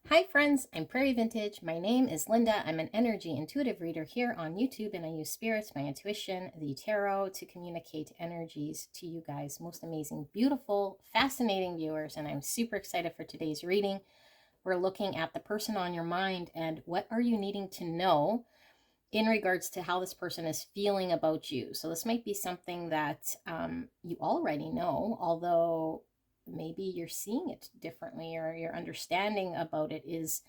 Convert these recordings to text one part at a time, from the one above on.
Hi friends, I'm Prairie Vintage. My name is Linda. I'm an energy intuitive reader here on YouTube, and I use spirits, my intuition, the tarot to communicate energies to you guys, most amazing, beautiful, fascinating viewers, and I'm super excited for today's reading. We're looking at the person on your mind and what are you needing to know in regards to how this person is feeling about you. So this might be something that you already know, although maybe you're seeing it differently, or your understanding about it is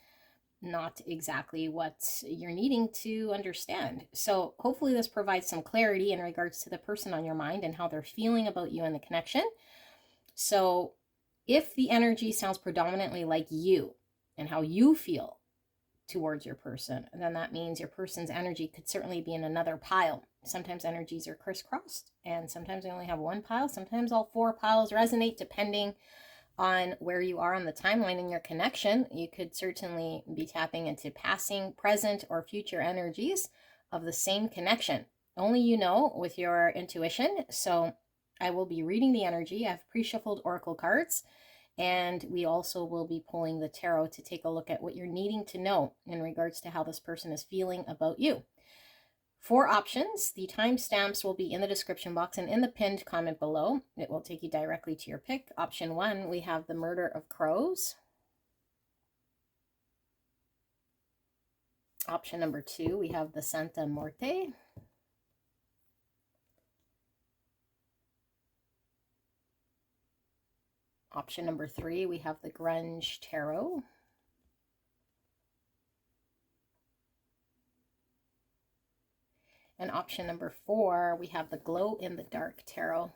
not exactly what you're needing to understand. So hopefully this provides some clarity in regards to the person on your mind and how they're feeling about you and the connection. So if the energy sounds predominantly like you and how you feel towards your person, then that means your person's energy could certainly be in another pile. Sometimes energies are crisscrossed, and sometimes we only have one pile. Sometimes all four piles resonate, depending on where you are on the timeline in your connection. You could certainly be tapping into passing, present, or future energies of the same connection. Only you know with your intuition. So I will be reading the energy. I have pre-shuffled oracle cards, and we also will be pulling the tarot to take a look at what you're needing to know in regards to how this person is feeling about you. 4 options. The timestamps will be in the description box and in the pinned comment below. It will take you directly to your pick. Option 1, we have the Murder of Crows. Option number 2, we have the Santa Muerte. Option number 3, we have the Grunge Tarot. And option number 4, we have the Glow in the Dark Tarot.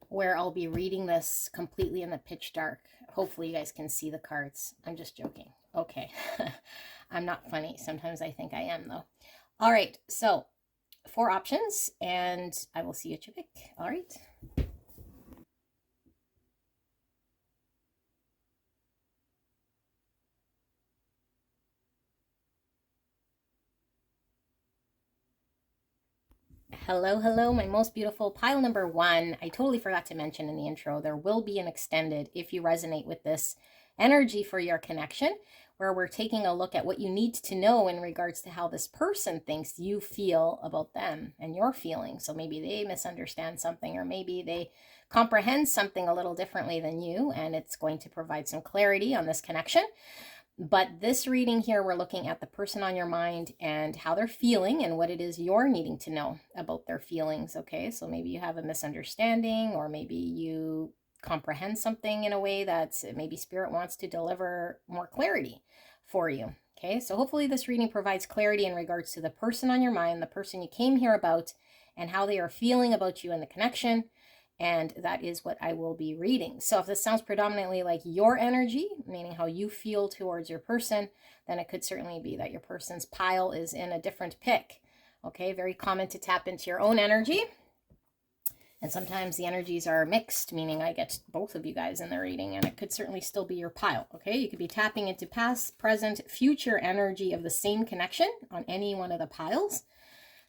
Where I'll be reading this completely in the pitch dark. Hopefully you guys can see the cards. I'm just joking. Okay. I'm not funny. Sometimes I think I am, though. All right. So 4 options, and I will see you at your pick. All right. Hello, my most beautiful pile number 1. I totally forgot to mention in the intro, there will be an extended if you resonate with this energy for your connection, where we're taking a look at what you need to know in regards to how this person thinks you feel about them and your feelings. So maybe they misunderstand something, or maybe they comprehend something a little differently than you, and it's going to provide some clarity on this connection. But this reading here, we're looking at the person on your mind and how they're feeling and what it is you're needing to know about their feelings, okay? So maybe you have a misunderstanding, or maybe you comprehend something in a way that maybe Spirit wants to deliver more clarity for you, okay? So hopefully this reading provides clarity in regards to the person on your mind, the person you came here about, and how they are feeling about you and the connection. And that is what I will be reading. So if this sounds predominantly like your energy, meaning how you feel towards your person, then it could certainly be that your person's pile is in a different pick. Okay, very common to tap into your own energy. And sometimes the energies are mixed, meaning I get both of you guys in the reading, and it could certainly still be your pile. Okay, you could be tapping into past, present, future energy of the same connection on any one of the piles.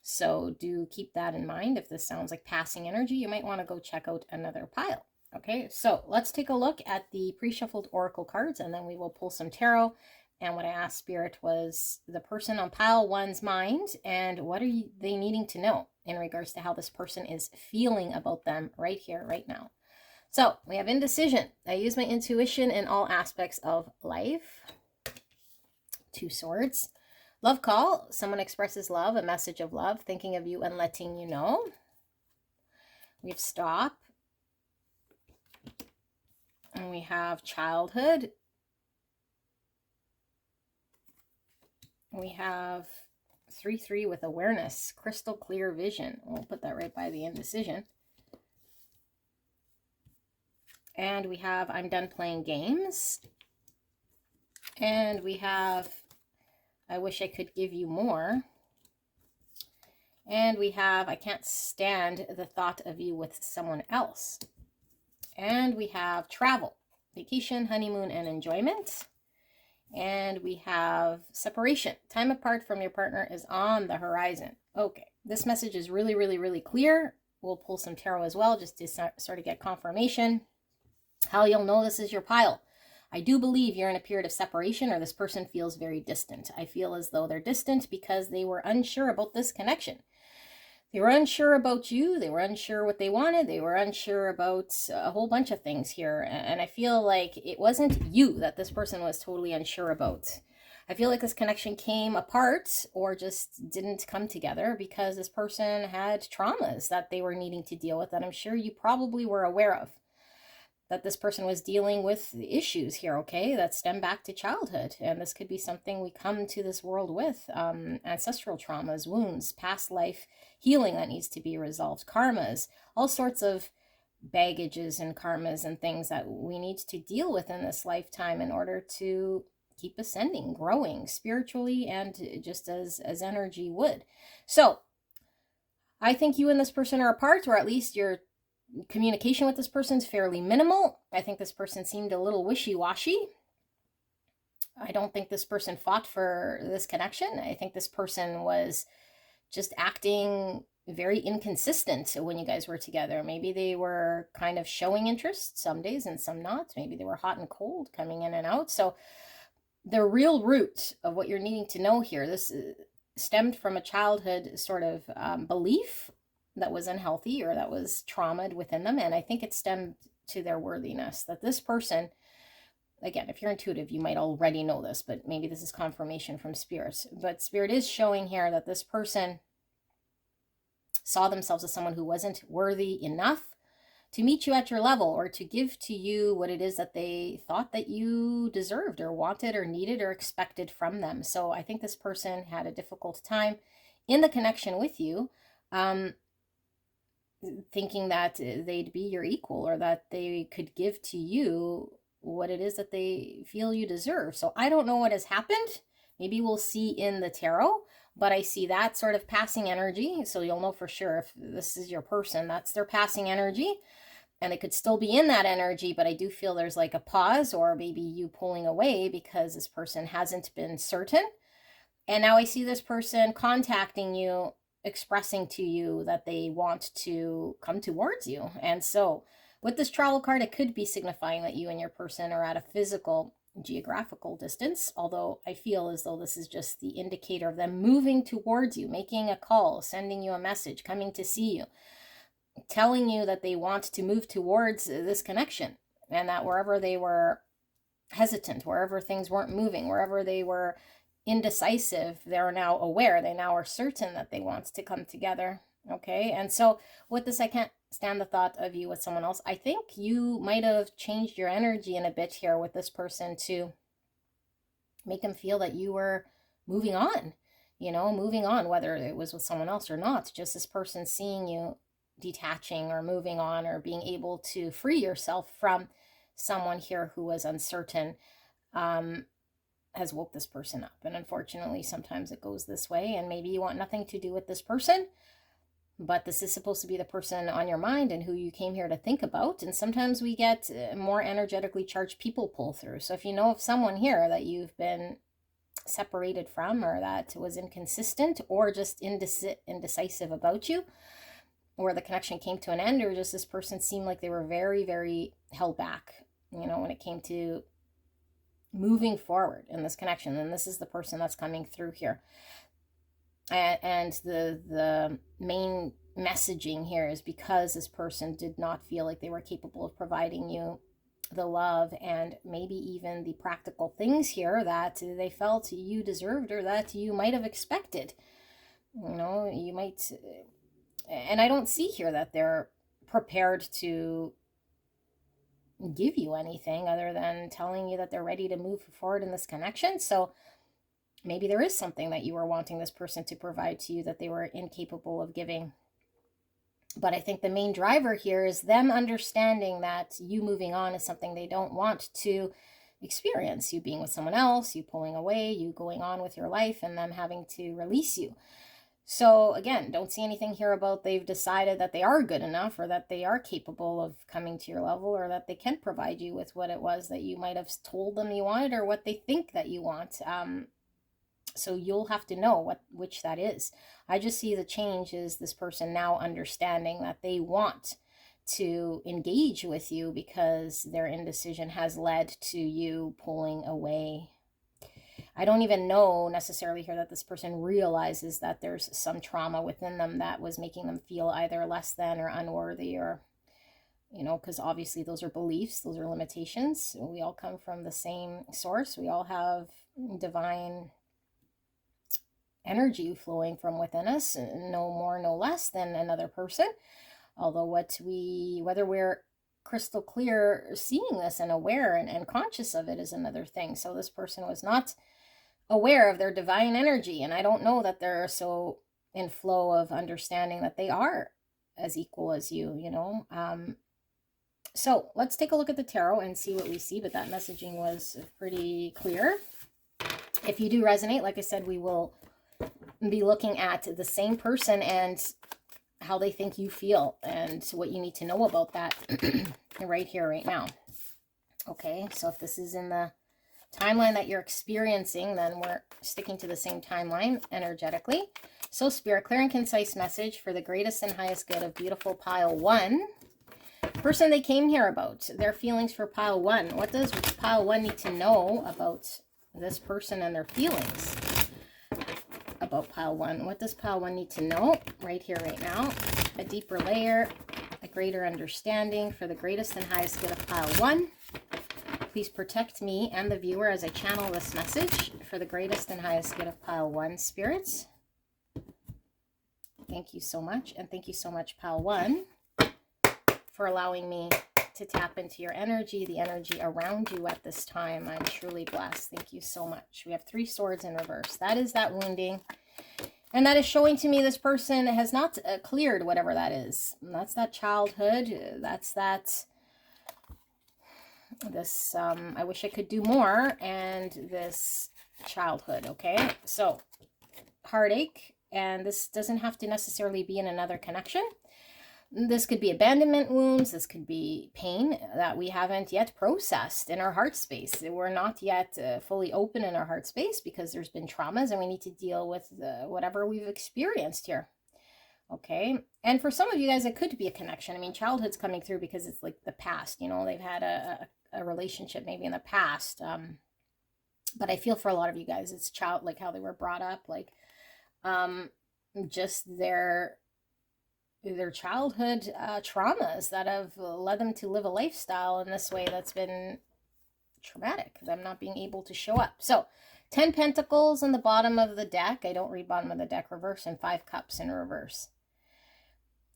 So do keep that in mind. If this sounds like passing energy, you might want to go check out another pile. Okay, so let's take a look at the pre-shuffled oracle cards, and then we will pull some tarot. And what I asked Spirit was the person on pile 1's mind, and what are they needing to know in regards to how this person is feeling about them right here, right now. So we have indecision. I use my intuition in all aspects of life. 2 swords. Love call, someone expresses love, a message of love, thinking of you and letting you know. We have stop. And we have childhood. We have 3-3 with awareness, crystal clear vision. We'll put that right by the indecision. And we have I'm done playing games. And we have I wish I could give you more. And we have I can't stand the thought of you with someone else. And we have travel, vacation, honeymoon, and enjoyment. And we have separation. Time apart from your partner is on the horizon. Okay, this message is really, really, really clear. we'll pull some tarot as well, just to sort of get confirmation. How you'll know this is your pile. I do believe you're in a period of separation, or this person feels very distant. I feel as though they're distant because they were unsure about this connection. They were unsure about you. They were unsure what they wanted. They were unsure about a whole bunch of things here. And I feel like it wasn't you that this person was totally unsure about. I feel like this connection came apart or just didn't come together because this person had traumas that they were needing to deal with that I'm sure you probably were aware of. That this person was dealing with issues here, okay, that stem back to childhood. And this could be something we come to this world with, ancestral traumas, wounds, past life healing that needs to be resolved, karmas, all sorts of baggages and karmas and things that we need to deal with in this lifetime in order to keep ascending, growing spiritually and just as energy would. So I think you and this person are apart, or at least your communication with this person is fairly minimal. I think this person seemed a little wishy-washy. I don't think this person fought for this connection. I think this person was just acting very inconsistent when you guys were together. Maybe they were kind of showing interest some days and some not. Maybe they were hot and cold, coming in and out. So the real root of what you're needing to know here, this stemmed from a childhood sort of belief that was unhealthy or that was traumatized within them. And I think it stemmed to their worthiness, that this person, again, if you're intuitive, you might already know this, but maybe this is confirmation from Spirit. But Spirit is showing here that this person saw themselves as someone who wasn't worthy enough to meet you at your level or to give to you what it is that they thought that you deserved or wanted or needed or expected from them. So I think this person had a difficult time in the connection with you, thinking that they'd be your equal or that they could give to you what it is that they feel you deserve. So I don't know what has happened. Maybe we'll see in the tarot, but I see that sort of passing energy. So you'll know for sure if this is your person, that's their passing energy. And it could still be in that energy, but I do feel there's like a pause or maybe you pulling away because this person hasn't been certain. And now I see this person contacting you, expressing to you that they want to come towards you. And so with this travel card, it could be signifying that you and your person are at a physical, geographical distance, although I feel as though this is just the indicator of them moving towards you, making a call, sending you a message, coming to see you, telling you that they want to move towards this connection, and that wherever they were hesitant, wherever things weren't moving, wherever they were indecisive, they're now aware, they now are certain that they want to come together. Okay, and so with this, I can't stand the thought of you with someone else. I think you might have changed your energy in a bit here with this person to make them feel that you were moving on, moving on, whether it was with someone else or not. Just this person seeing you detaching or moving on or being able to free yourself from someone here who was uncertain, has woke this person up. And unfortunately, sometimes it goes this way, and maybe you want nothing to do with this person, but this is supposed to be the person on your mind and who you came here to think about. And sometimes we get more energetically charged people pull through. So if you know of someone here that you've been separated from, or that was inconsistent or just indecisive about you, or the connection came to an end, or just this person seemed like they were very, very held back, when it came to moving forward in this connection, then this is the person that's coming through here. And the main messaging here is because this person did not feel like they were capable of providing you the love and maybe even the practical things here that they felt you deserved or that you might have expected. You might, and I don't see here that they're prepared to give you anything other than telling you that they're ready to move forward in this connection. So maybe there is something that you were wanting this person to provide to you that they were incapable of giving. But I think the main driver here is them understanding that you moving on is something they don't want to experience. You being with someone else, you pulling away, you going on with your life, and them having to release you. So again, don't see anything here about they've decided that they are good enough or that they are capable of coming to your level or that they can provide you with what it was that you might have told them you wanted or what they think that you want. So you'll have to know which that is. I just see the change is this person now understanding that they want to engage with you because their indecision has led to you pulling away. I don't even know necessarily here that this person realizes that there's some trauma within them that was making them feel either less than or unworthy, or, you know, because obviously those are beliefs, those are limitations. We all come from the same source. We all have divine energy flowing from within us, no more, no less than another person. Although whether we're crystal clear seeing this and aware and conscious of it is another thing. So this person was not aware of their divine energy, and I don't know that they're so in flow of understanding that they are as equal as you, you know. So let's take a look at the tarot and see what we see, but that messaging was pretty clear. If you do resonate, like I said, we will be looking at the same person and how they think you feel and what you need to know about that right here, right now. Okay, so if this is in the timeline that you're experiencing, then we're sticking to the same timeline energetically. So Spirit, clear and concise message for the greatest and highest good of beautiful pile 1. Person they came here about, their feelings for pile 1. What does pile 1 need to know about this person and their feelings about pile 1? What does pile 1 need to know right here, right now? A deeper layer, a greater understanding for the greatest and highest good of pile 1. Please protect me and the viewer as I channel this message for the greatest and highest good of pile 1, spirits. Thank you so much. And thank you so much, pile 1, for allowing me to tap into your energy, the energy around you at this time. I'm truly blessed. Thank you so much. We have 3 swords in reverse. That is that wounding. And that is showing to me this person has not cleared whatever that is. And that's that childhood. That's that... this I wish I could do more, and this childhood. Okay, so heartache, and this doesn't have to necessarily be in another connection. This could be abandonment wounds. This could be pain that we haven't yet processed in our heart space. We're not yet fully open in our heart space because there's been traumas, and we need to deal with whatever we've experienced here. Okay, and for some of you guys, it could be a connection. I mean, childhood's coming through because it's like the past, you know, they've had a relationship maybe in the past. But I feel for a lot of you guys, it's like how they were brought up, like just their childhood traumas that have led them to live a lifestyle in this way that's been traumatic, them not being able to show up. So 10 Pentacles in the bottom of the deck. I don't read bottom of the deck reverse, and 5 Cups in reverse.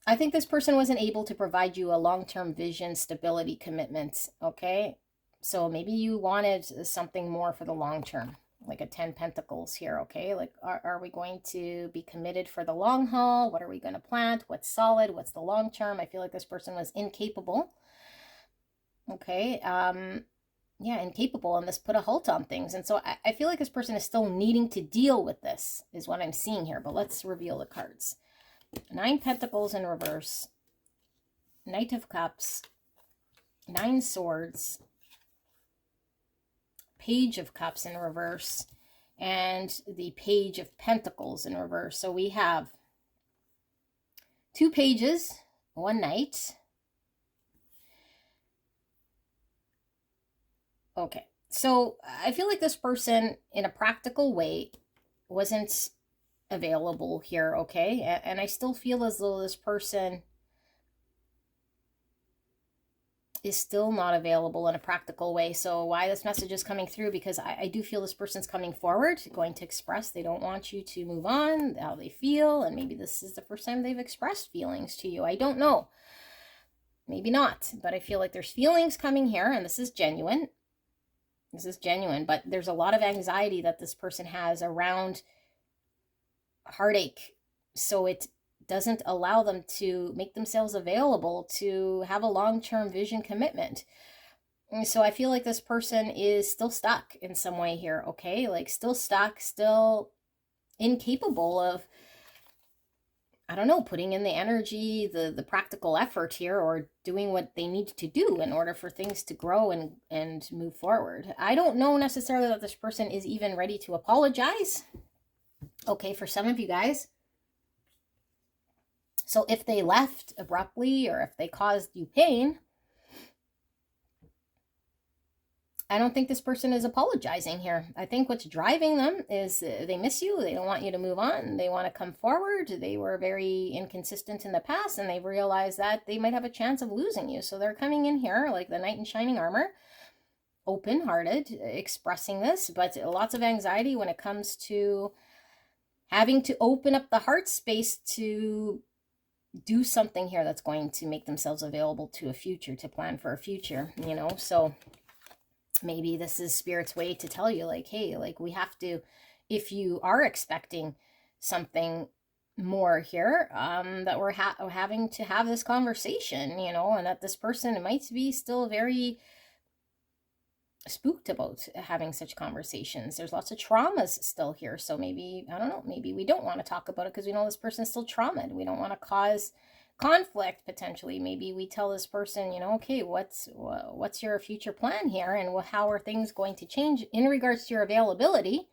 I think this person wasn't able to provide you a long-term vision, stability, commitment, okay? So maybe you wanted something more for the long term, like a 10 Pentacles here, okay? Like, are we going to be committed for the long haul? What are we going to plant? What's solid? What's the long term? I feel like this person was incapable, okay? Yeah, incapable, and this put a halt on things. And so I feel like this person is still needing to deal with this, is what I'm seeing here. But let's reveal the cards. 9 Pentacles in reverse, Knight of Cups, 9 Swords, Page of Cups in reverse, and the Page of Pentacles in reverse. So we have 2 pages, 1 knight. Okay, so I feel like this person, in a practical way, wasn't available here, okay? And I still feel as though this person is still not available in a practical way. So why this message is coming through, because I do feel this person's coming forward, going to express they don't want you to move on, how they feel, and maybe this is the first time they've expressed feelings to you. I don't know. Maybe not, but I feel like there's feelings coming here, and this is genuine. This is genuine, but there's a lot of anxiety that this person has around heartache, so it doesn't allow them to make themselves available to have a long-term vision commitment. And so I feel like this person is still stuck in some way here, okay? Like still stuck, still incapable of, I don't know, putting in the energy, the practical effort here, or doing what they need to do in order for things to grow and move forward. I don't know necessarily that this person is even ready to apologize. Okay, for some of you guys, so if they left abruptly or if they caused you pain, I don't think this person is apologizing here. I think what's driving them is they miss you. They don't want you to move on. They want to come forward. They were very inconsistent in the past, and they've realized that they might have a chance of losing you. So they're coming in here like the knight in shining armor, open-hearted, expressing this, but lots of anxiety when it comes to having to open up the heart space to do something here that's going to make themselves available to a future, to plan for a future, you know. So maybe this is Spirit's way to tell you, like, hey, like, we have to, if you are expecting something more here, that we're having to have this conversation, you know, and that this person might be still very spooked about having such conversations. There's lots of traumas still here. So maybe, I don't know, maybe we don't want to talk about it because we know this person's still traumatized. We don't want to cause conflict potentially. Maybe we tell this person, you know, okay, what's your future plan here, and how are things going to change in regards to your availability?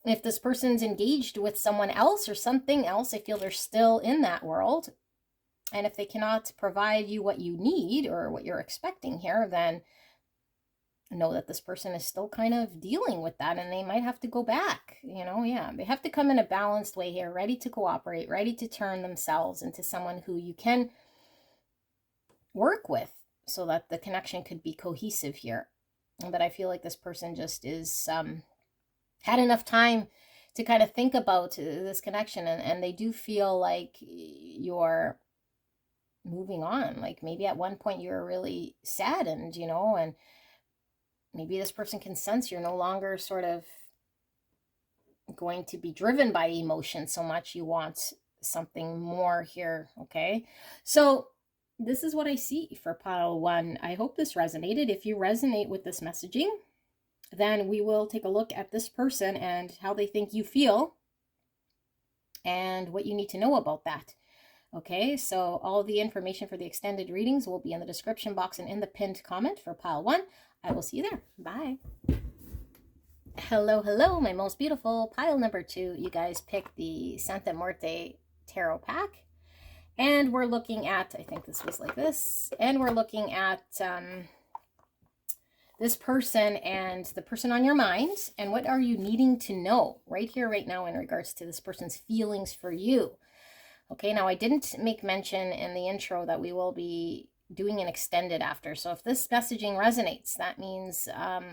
If this person's engaged with someone else or something else, I feel they're still in that world. And if they cannot provide you what you need or what you're expecting here, then know that this person is still kind of dealing with that, and they might have to go back, you know. Yeah, they have to come in a balanced way here, ready to cooperate, ready to turn themselves into someone who you can work with so that the connection could be cohesive here. But I feel like this person just is had enough time to kind of think about this connection, and they do feel like you're moving on. Like maybe at one point you were really saddened, you know, and maybe this person can sense you're no longer sort of going to be driven by emotion so much. You want something more here, okay? So this is what I see for pile 1. I hope this resonated. If you resonate with this messaging, then we will take a look at this person and how they think you feel and what you need to know about that. Okay, so all the information for the extended readings will be in the description box and in the pinned comment for pile 1. I will see you there. Bye. Hello, hello, my most beautiful pile number 2. You guys picked the Santa Muerte Tarot pack. And we're looking at, I think this was like this, and we're looking at this person and the person on your mind, and what are you needing to know right here, right now, in regards to this person's feelings for you. Okay, now I didn't make mention in the intro that we will be doing an extended after. So if this messaging resonates, that means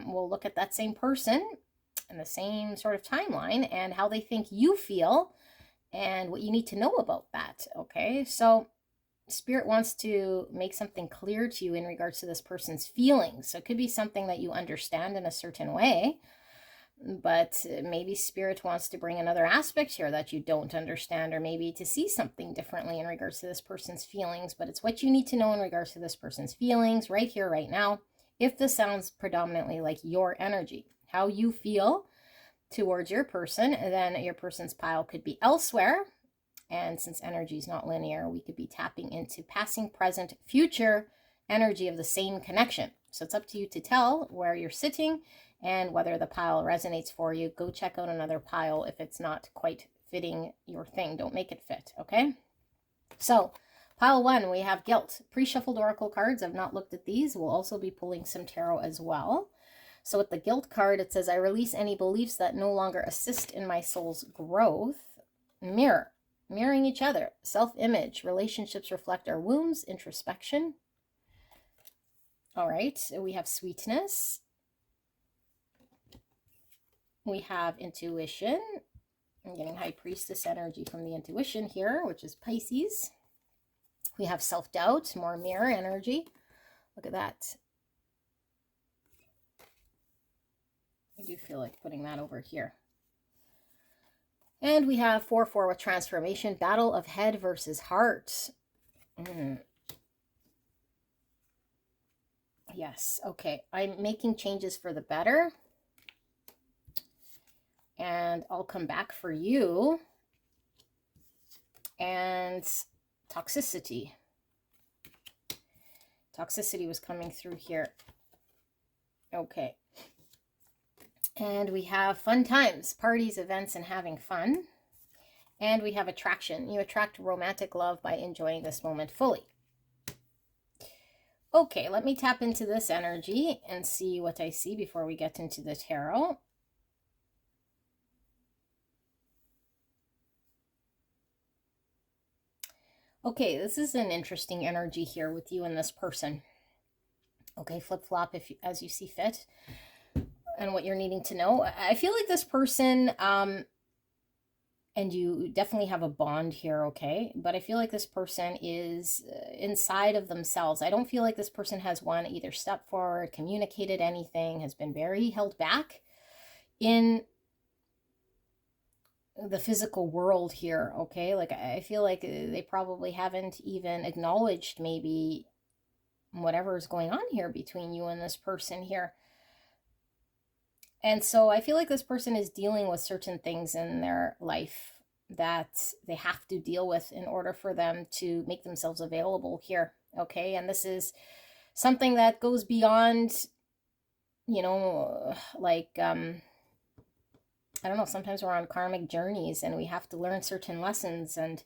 we'll look at that same person and the same sort of timeline and how they think you feel and what you need to know about that. Okay, so Spirit wants to make something clear to you in regards to this person's feelings. So it could be something that you understand in a certain way, but maybe Spirit wants to bring another aspect here that you don't understand, or maybe to see something differently in regards to this person's feelings. But it's what you need to know in regards to this person's feelings right here, right now. If this sounds predominantly like your energy, how you feel towards your person, then your person's pile could be elsewhere. And since energy is not linear, we could be tapping into passing, present, future energy of the same connection. So it's up to you to tell where you're sitting and whether the pile resonates for you. Go check out another pile if it's not quite fitting your thing. Don't make it fit, okay? So pile 1, we have guilt. Pre-shuffled oracle cards. I've not looked at these. We'll also be pulling some tarot as well. So with the guilt card, it says, I release any beliefs that no longer assist in my soul's growth. Mirror. Mirroring each other. Self-image. Relationships reflect our wounds. Introspection. All right. We have sweetness. We have intuition. I'm getting High Priestess energy from the intuition here, which is Pisces. We have self-doubt, more mirror energy. Look at that. I do feel like putting that over here. And we have 4-4 with transformation, battle of head versus heart. Yes, okay. I'm making changes for the better. And I'll come back for you. And toxicity. Toxicity was coming through here. Okay. And we have fun times, parties, events, and having fun. And we have attraction. You attract romantic love by enjoying this moment fully. Okay, let me tap into this energy and see what I see before we get into the tarot. Okay, this is an interesting energy here with you and this person. Okay, flip-flop as you see fit and what you're needing to know. I feel like this person, and you definitely have a bond here, okay? But I feel like this person is inside of themselves. I don't feel like this person has either stepped forward, communicated anything, has been very held back in the physical world here, okay? Like, I feel like they probably haven't even acknowledged maybe whatever is going on here between you and this person here. And so I feel like this person is dealing with certain things in their life that they have to deal with in order for them to make themselves available here, okay? And this is something that goes beyond, you know, like, I don't know, sometimes we're on karmic journeys and we have to learn certain lessons and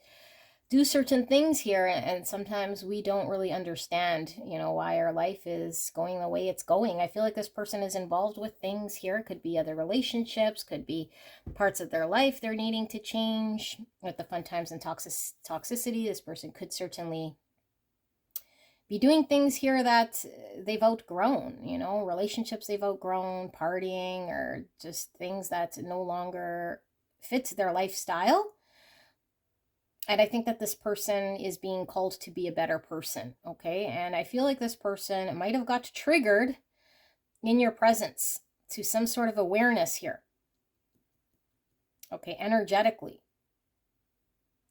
do certain things here, and sometimes we don't really understand, you know, why our life is going the way it's going. I feel like this person is involved with things here. It could be other relationships, could be parts of their life they're needing to change. With the fun times and toxicity, this person could certainly be doing things here that they've outgrown, you know, relationships they've outgrown, partying, or just things that no longer fit their lifestyle. And I think that this person is being called to be a better person, okay? And I feel like this person might have got triggered in your presence to some sort of awareness here, okay, energetically.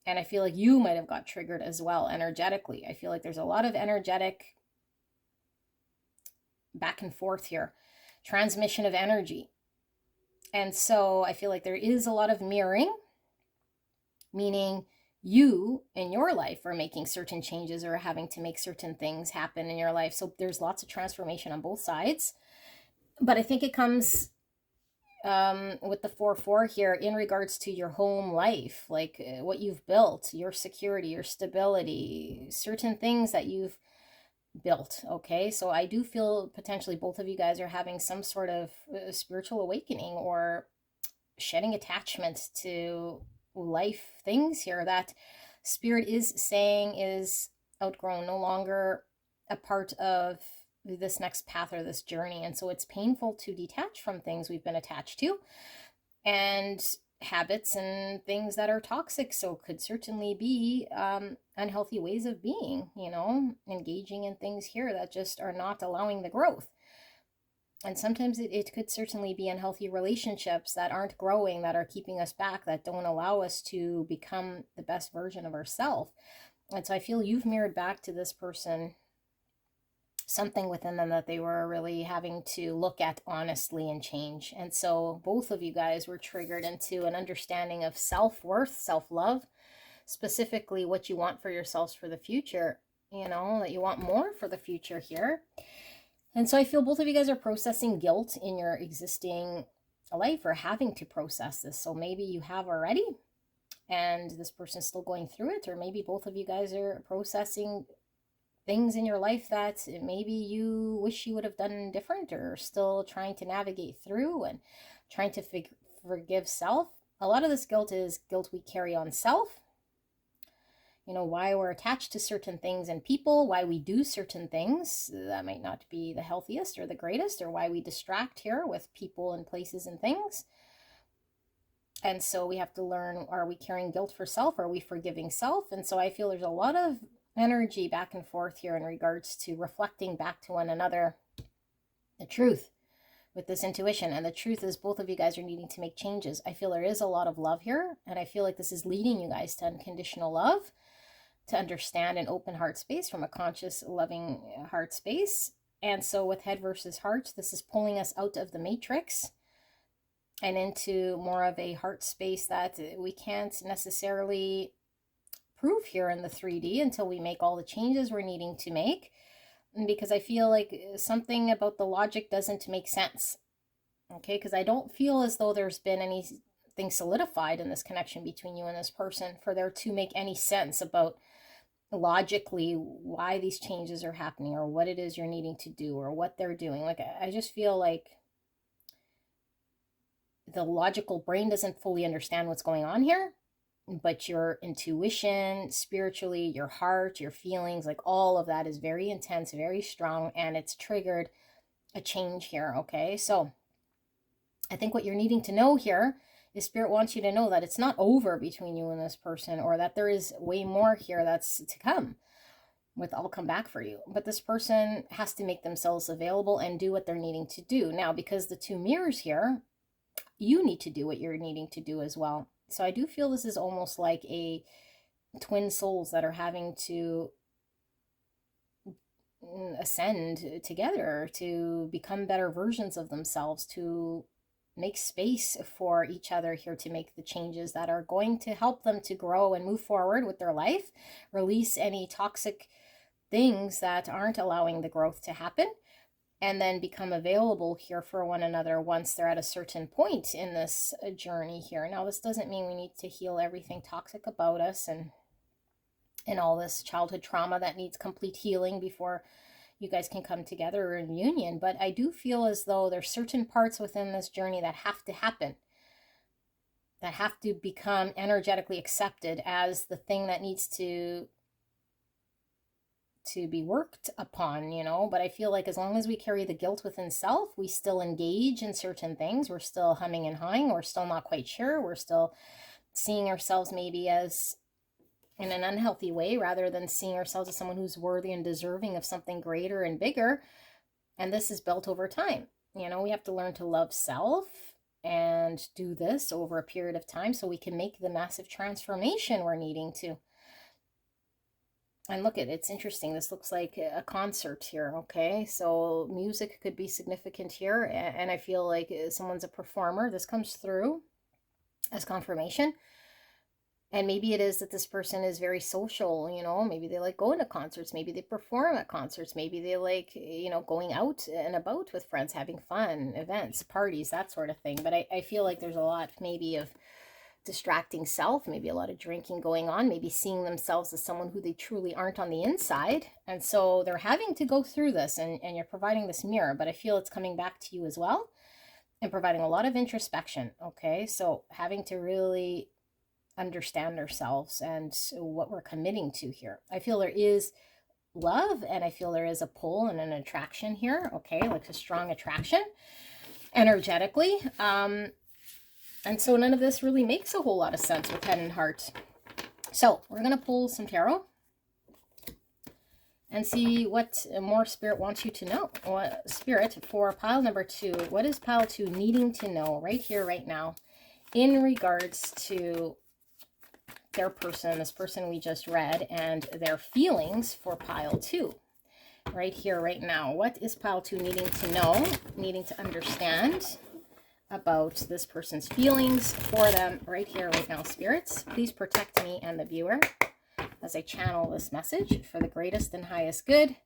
And I feel like you might have got triggered as well energetically. I feel like there's a lot of energetic back and forth here, transmission of energy. And so I feel like there is a lot of mirroring, meaning you in your life are making certain changes or having to make certain things happen in your life. So there's lots of transformation on both sides. But I think it comes with the 4-4 here in regards to your home life, like what you've built, your security, your stability, certain things that you've built, okay? So I do feel potentially both of you guys are having some sort of spiritual awakening or shedding attachment to life things here that spirit is saying is outgrown, no longer a part of this next path or this journey. And so it's painful to detach from things we've been attached to and habits and things that are toxic. So could certainly be unhealthy ways of being, you know, engaging in things here that just are not allowing the growth. And sometimes it could certainly be unhealthy relationships that aren't growing, that are keeping us back, that don't allow us to become the best version of ourselves. And so I feel you've mirrored back to this person something within them that they were really having to look at honestly and change. And so both of you guys were triggered into an understanding of self-worth, self-love, specifically what you want for yourselves for the future, you know, that you want more for the future here. And so I feel both of you guys are processing guilt in your existing life or having to process this. So maybe you have already and this person's still going through it, or maybe both of you guys are processing things in your life that maybe you wish you would have done different, or still trying to navigate through and trying to forgive self. A lot of this guilt is guilt we carry on self. You know, why we're attached to certain things and people, why we do certain things that might not be the healthiest or the greatest, or why we distract here with people and places and things. And so we have to learn, are we carrying guilt for self? Are we forgiving self? And so I feel there's a lot of energy back and forth here in regards to reflecting back to one another the truth with this intuition. And the truth is both of you guys are needing to make changes. I feel there is a lot of love here, and I feel like this is leading you guys to unconditional love, to understand an open heart space from a conscious, loving heart space. And so with head versus heart, this is pulling us out of the matrix and into more of a heart space that we can't necessarily prove here in the 3D until we make all the changes we're needing to make. Because I feel like something about the logic doesn't make sense. Okay, because I don't feel as though there's been anything solidified in this connection between you and this person for there to make any sense about logically why these changes are happening or what it is you're needing to do or what they're doing. Like, I just feel like the logical brain doesn't fully understand what's going on here, but your intuition, spiritually, your heart, your feelings, like all of that is very intense, very strong, and it's triggered a change here. Okay, so I think what you're needing to know here is Spirit wants you to know that it's not over between you and this person, or that there is way more here that's to come with I'll come back for you. But this person has to make themselves available and do what they're needing to do. Now, because the two mirrors here, you need to do what you're needing to do as well. So I do feel this is almost like a twin souls that are having to ascend together to become better versions of themselves, to make space for each other here, to make the changes that are going to help them to grow and move forward with their life, release any toxic things that aren't allowing the growth to happen, and then become available here for one another once they're at a certain point in this journey here. Now, this doesn't mean we need to heal everything toxic about us and all this childhood trauma that needs complete healing before you guys can come together or in union. But I do feel as though there's certain parts within this journey that have to happen, that have to become energetically accepted as the thing that needs to be worked upon, you know. But I feel like as long as we carry the guilt within self, we still engage in certain things. We're still humming and hawing. We're still not quite sure. We're still seeing ourselves maybe as in an unhealthy way, rather than seeing ourselves as someone who's worthy and deserving of something greater and bigger. And this is built over time. You know, we have to learn to love self and do this over a period of time so we can make the massive transformation we're needing to. And look at it, it's interesting. This looks like a concert here, okay? So music could be significant here. And I feel like someone's a performer. This comes through as confirmation. And maybe it is that this person is very social, you know, maybe they like going to concerts, maybe they perform at concerts, maybe they like, you know, going out and about with friends, having fun, events, parties, that sort of thing. But I feel like there's a lot maybe of distracting self, maybe a lot of drinking going on, maybe seeing themselves as someone who they truly aren't on the inside. And so they're having to go through this, and you're providing this mirror, but I feel it's coming back to you as well and providing a lot of introspection, okay? So having to really understand ourselves and what we're committing to here. I feel there is love, and I feel there is a pull and an attraction here, okay? Like a strong attraction energetically. And so none of this really makes a whole lot of sense with head and heart. So we're going to pull some tarot and see what more Spirit wants you to know. What, Spirit, for pile number 2, what is pile 2 needing to know right here, right now, in regards to their person, this person we just read, and their feelings for pile 2? Right here, right now. What is pile 2 needing to know, needing to understand about this person's feelings for them right here, right now, spirits? Please protect me and the viewer as I channel this message for the greatest and highest good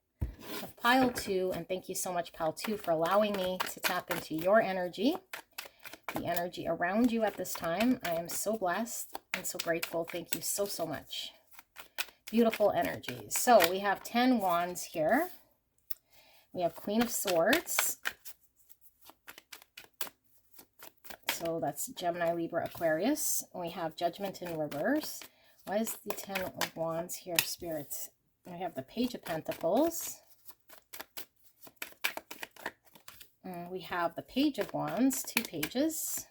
of pile 2. And thank you so much, pile 2, for allowing me to tap into your energy, the energy around you at this time. I am so blessed and so grateful. Thank you so, so much. Beautiful energies. So we have 10 wands here. We have Queen of Swords. So that's Gemini, Libra, Aquarius. We have Judgment in reverse. Why is the 10 of Wands here, Spirit? We have the Page of Pentacles. We have the Page of Wands, 2 pages.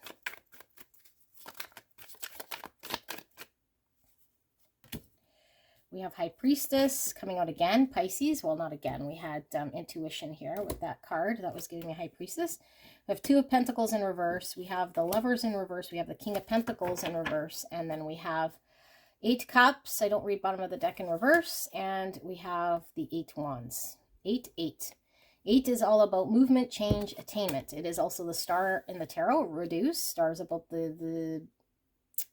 We have High Priestess coming out again, Pisces. Well, not again. We had Intuition here with that card. That was giving me High Priestess. We have 2 of Pentacles in reverse. We have the Lovers in reverse. We have the King of Pentacles in reverse. And then we have 8 Cups. I don't read bottom of the deck in reverse. And we have the 8 Wands. 8, 8. 8 is all about movement, change, attainment. It is also the star in the tarot, reduce. Star is about the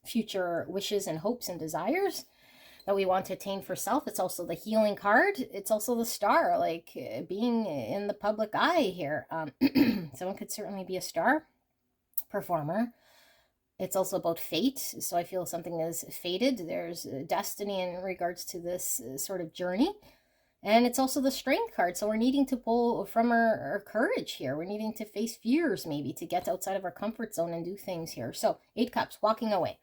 future wishes and hopes and desires that we want to attain for self. It's also the healing card. It's also the star, like being in the public eye here. Someone could certainly be a star. performer. It's also about fate. So I feel something is fated. There's destiny in regards to this sort of journey. And it's also the strength card. So we're needing to pull from our courage here. We're needing to face fears maybe to get outside of our comfort zone and do things here. So 8 cups, walking away.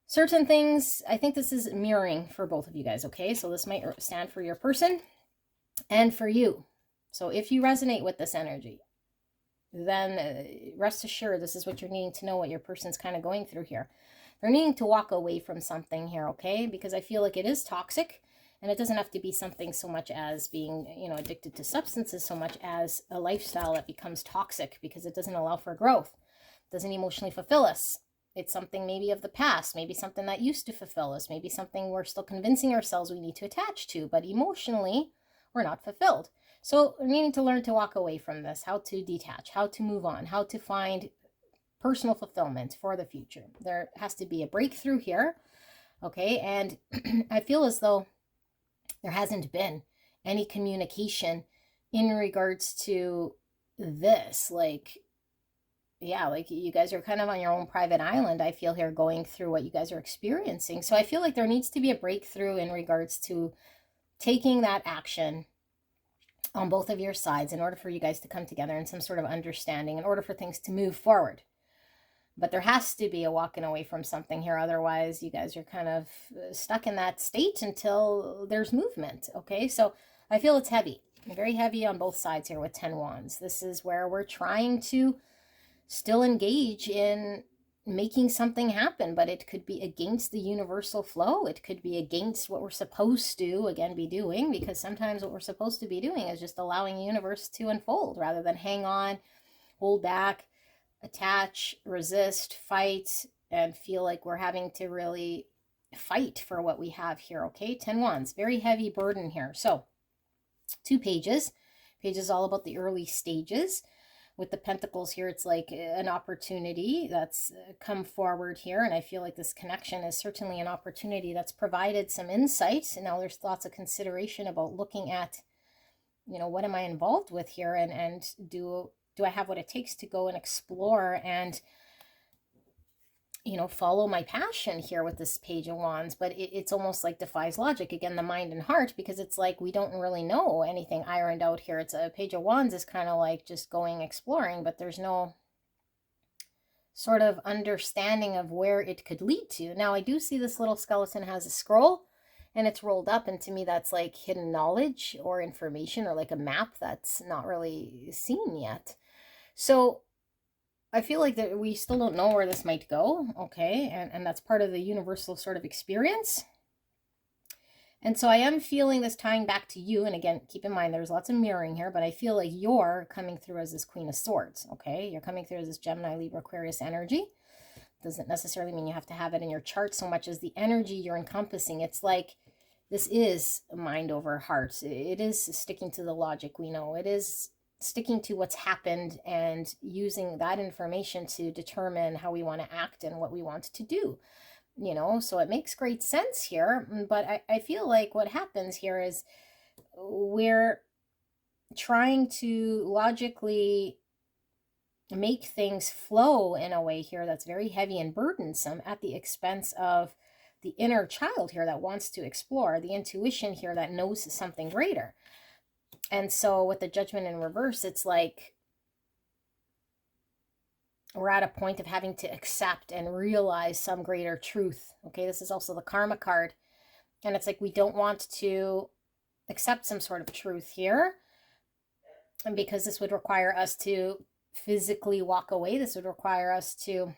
Certain things, I think this is mirroring for both of you guys, okay? So this might stand for your person and for you. So if you resonate with this energy, then rest assured this is what you're needing to know, what your person's kind of going through here. They're needing to walk away from something here, okay? Because I feel like it is toxic, and it doesn't have to be something so much as being, addicted to substances, so much as a lifestyle that becomes toxic because it doesn't allow for growth. It doesn't emotionally fulfill us. It's something maybe of the past, maybe something that used to fulfill us, maybe something we're still convincing ourselves we need to attach to, but emotionally we're not fulfilled. So we're needing to learn to walk away from this, how to detach, how to move on, how to find personal fulfillment for the future. There has to be a breakthrough here, okay? And I feel as though there hasn't been any communication in regards to this. Like you guys are kind of on your own private island, I feel here, going through what you guys are experiencing. So I feel like there needs to be a breakthrough in regards to taking that action on both of your sides in order for you guys to come together in some sort of understanding, in order for things to move forward. But there has to be a walking away from something here. Otherwise, you guys are kind of stuck in that state until there's movement, okay? So I feel it's heavy, very heavy on both sides here with 10 wands. This is where we're trying to still engage in making something happen, but it could be against the universal flow. It could be against what we're supposed to, again, be doing, because sometimes what we're supposed to be doing is just allowing the universe to unfold rather than hang on, hold back, attach, resist, fight, and feel like we're having to really fight for what we have here, okay? 10 wands, very heavy burden here. So 2 pages. Page is all about the early stages. With the pentacles here, it's like an opportunity that's come forward here. And I feel like this connection is certainly an opportunity that's provided some insight. And now there's lots of consideration about looking at, what am I involved with here? And do I have what it takes to go and explore and, follow my passion here with this Page of Wands? But it's almost like defies logic, again, the mind and heart, because it's like we don't really know anything ironed out here. It's a Page of Wands is kind of like just going exploring, but there's no sort of understanding of where it could lead to. Now, I do see this little skeleton has a scroll and it's rolled up, and to me that's like hidden knowledge or information or like a map that's not really seen yet. So I feel like that we still don't know where this might go, okay? And that's part of the universal sort of experience. And so I am feeling this tying back to you. And again, keep in mind, there's lots of mirroring here, but I feel like you're coming through as this Queen of Swords, okay? You're coming through as this Gemini, Libra, Aquarius energy. Doesn't necessarily mean you have to have it in your chart so much as the energy you're encompassing. It's like this is mind over heart. It is sticking to the logic we know. It is sticking to what's happened and using that information to determine how we want to act and what we want to do, so it makes great sense here. But I feel like what happens here is we're trying to logically make things flow in a way here that's very heavy and burdensome at the expense of the inner child here that wants to explore, the intuition here that knows something greater. And so with the Judgment in reverse, it's like we're at a point of having to accept and realize some greater truth. Okay, this is also the Karma card. And it's like we don't want to accept some sort of truth here. And because this would require us to physically walk away. This would require us to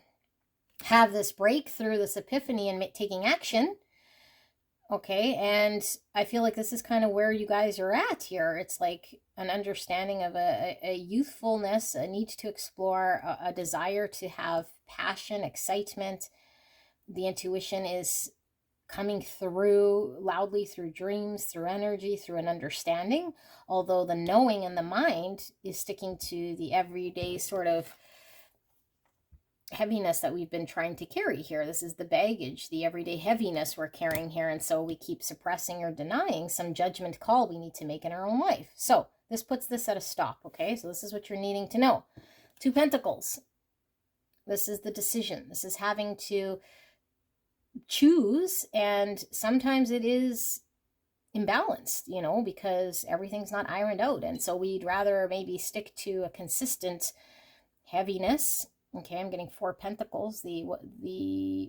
have this breakthrough, this epiphany, and taking action. Okay, and I feel like this is kind of where you guys are at here. It's like an understanding of a youthfulness, a need to explore, a desire to have passion, excitement. The intuition is coming through loudly through dreams, through energy, through an understanding. Although the knowing in the mind is sticking to the everyday sort of heaviness that we've been trying to carry here. This is the baggage, the everyday heaviness we're carrying here. And so we keep suppressing or denying some judgment call we need to make in our own life. So this puts this at a stop, okay? So this is what you're needing to know. 2 Pentacles. This is the decision. This is having to choose, and sometimes it is imbalanced, you know, because everything's not ironed out. And so we'd rather maybe stick to a consistent heaviness. Okay, I'm getting 4 pentacles, the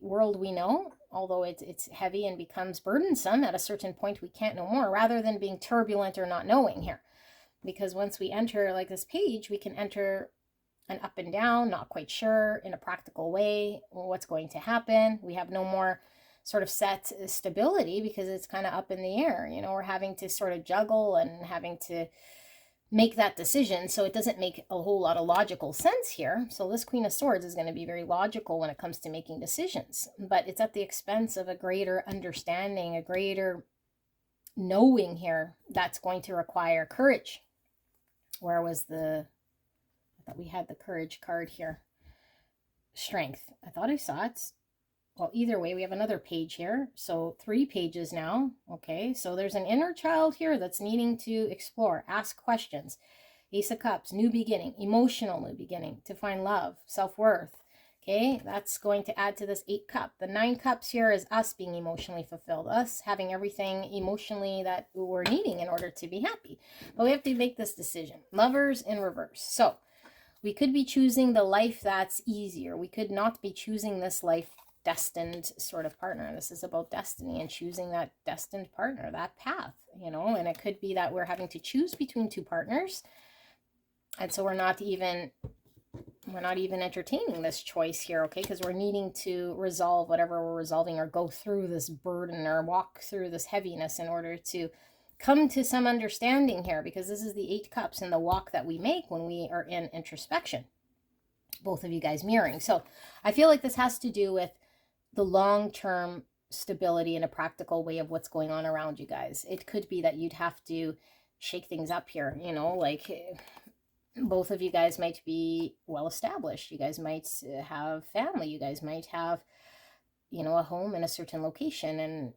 world we know, although it's heavy and becomes burdensome at a certain point, we can't know more, rather than being turbulent or not knowing here. Because once we enter like this page, we can enter an up and down, not quite sure in a practical way what's going to happen. We have no more sort of set stability because it's kind of up in the air. You know, we're having to sort of juggle and having to make that decision. So it doesn't make a whole lot of logical sense here. So this Queen of Swords is going to be very logical when it comes to making decisions, but it's at the expense of a greater understanding, a greater knowing here that's going to require courage. Where was I thought we had the courage card here. Strength. I thought I saw it. Well, either way, we have another page here. So 3 pages now. Okay, so there's an inner child here that's needing to explore, ask questions. Ace of Cups, new beginning, emotional new beginning, to find love, self-worth. Okay, that's going to add to this 8 cup. The 9 cups here is us being emotionally fulfilled, us having everything emotionally that we're needing in order to be happy. But we have to make this decision. Lovers in reverse. So we could be choosing the life that's easier. We could not be choosing this life destined sort of partner. This is about destiny and choosing that destined partner, that path, you know. And it could be that we're having to choose between 2 partners, and so we're not even entertaining this choice here, okay, because we're needing to resolve whatever we're resolving, or go through this burden, or walk through this heaviness in order to come to some understanding here, because this is the 8 cups and the walk that we make when we are in introspection. Both of you guys mirroring. So I feel like this has to do with the long-term stability and a practical way of what's going on around you guys. It could be that you'd have to shake things up here, you know, like both of you guys might be well established. You guys might have family. You guys might have, you know, a home in a certain location, and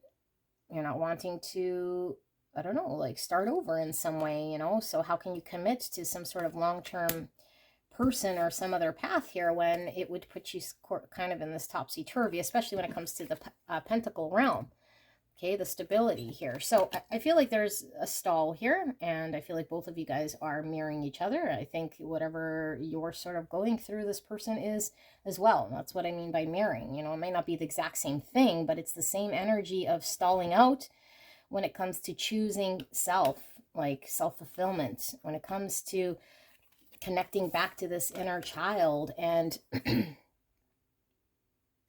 you're not wanting to, I don't know, like start over in some way, you know. So how can you commit to some sort of long-term person or some other path here when it would put you kind of in this topsy-turvy, especially when it comes to the pentacle realm, okay, the stability here. So I feel like there's a stall here, and I feel like both of you guys are mirroring each other. I think whatever you're sort of going through, this person is as well. That's what I mean by mirroring. You know, it might not be the exact same thing, but it's the same energy of stalling out when it comes to choosing self, like self-fulfillment, when it comes to connecting back to this inner child and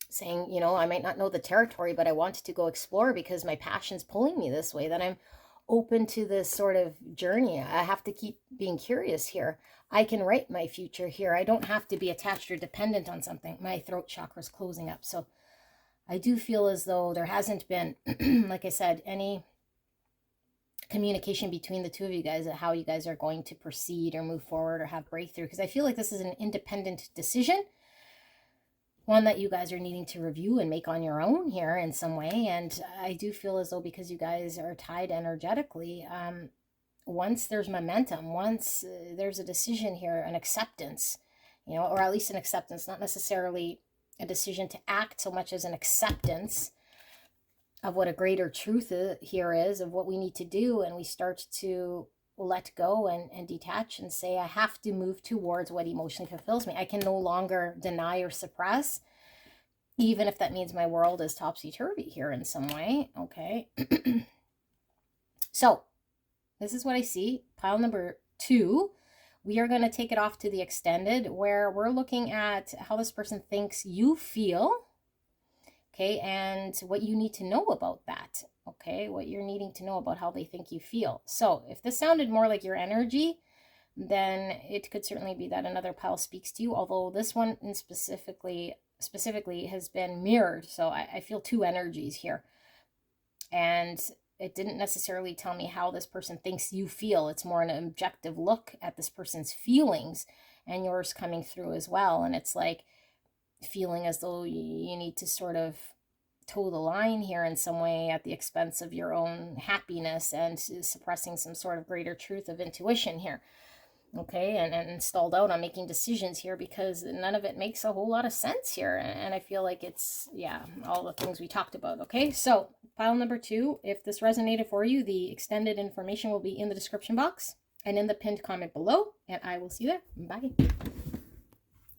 saying, you know, I might not know the territory, but I want to go explore because my passion's pulling me this way, that I'm open to this sort of journey. I have to keep being curious here. I can write my future here. I don't have to be attached or dependent on something. My throat chakra's closing up. So I do feel as though there hasn't been, like I said, any communication between the 2 of you guys, how you guys are going to proceed or move forward or have breakthrough, because I feel like this is an independent decision, one that you guys are needing to review and make on your own here in some way. And I do feel as though, because you guys are tied energetically, once there's momentum, once there's a decision here, an acceptance, you know, or at least an acceptance, not necessarily a decision to act so much as an acceptance of what a greater truth here is, of what we need to do, and we start to let go and detach and say, I have to move towards what emotionally fulfills me. I can no longer deny or suppress, even if that means my world is topsy-turvy here in some way, okay? So this is what I see. Pile number 2, we are going to take it off to the extended, where we're looking at how this person thinks you feel. Okay, and what you need to know about that, okay, what you're needing to know about how they think you feel. So if this sounded more like your energy, then it could certainly be that another pile speaks to you, although this one specifically has been mirrored. So I feel 2 energies here, and it didn't necessarily tell me how this person thinks you feel. It's more an objective look at this person's feelings, and yours coming through as well. And it's like feeling as though you need to sort of toe the line here in some way at the expense of your own happiness, and suppressing some sort of greater truth of intuition here. Okay, and stalled out on making decisions here because none of it makes a whole lot of sense here. And I feel like it's, yeah, all the things we talked about. Okay, so pile number 2, if this resonated for you, the extended information will be in the description box and in the pinned comment below, and I will see you there. Bye.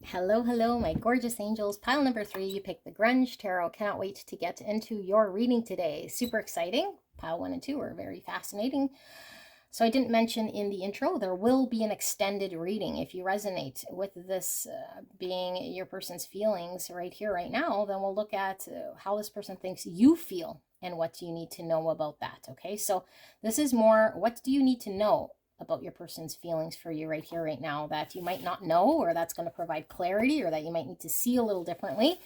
Hello, hello, my gorgeous angels. Pile number 3, you picked the Grunge Tarot. Cannot wait to get into your reading today. Super exciting. Pile 1 and 2 are very fascinating. So I didn't mention in the intro, there will be an extended reading. If you resonate with this being your person's feelings right here, right now, then we'll look at how this person thinks you feel and what you need to know about that. Okay, so this is more, what do you need to know about your person's feelings for you right here, right now, that you might not know, or that's going to provide clarity, or that you might need to see a little differently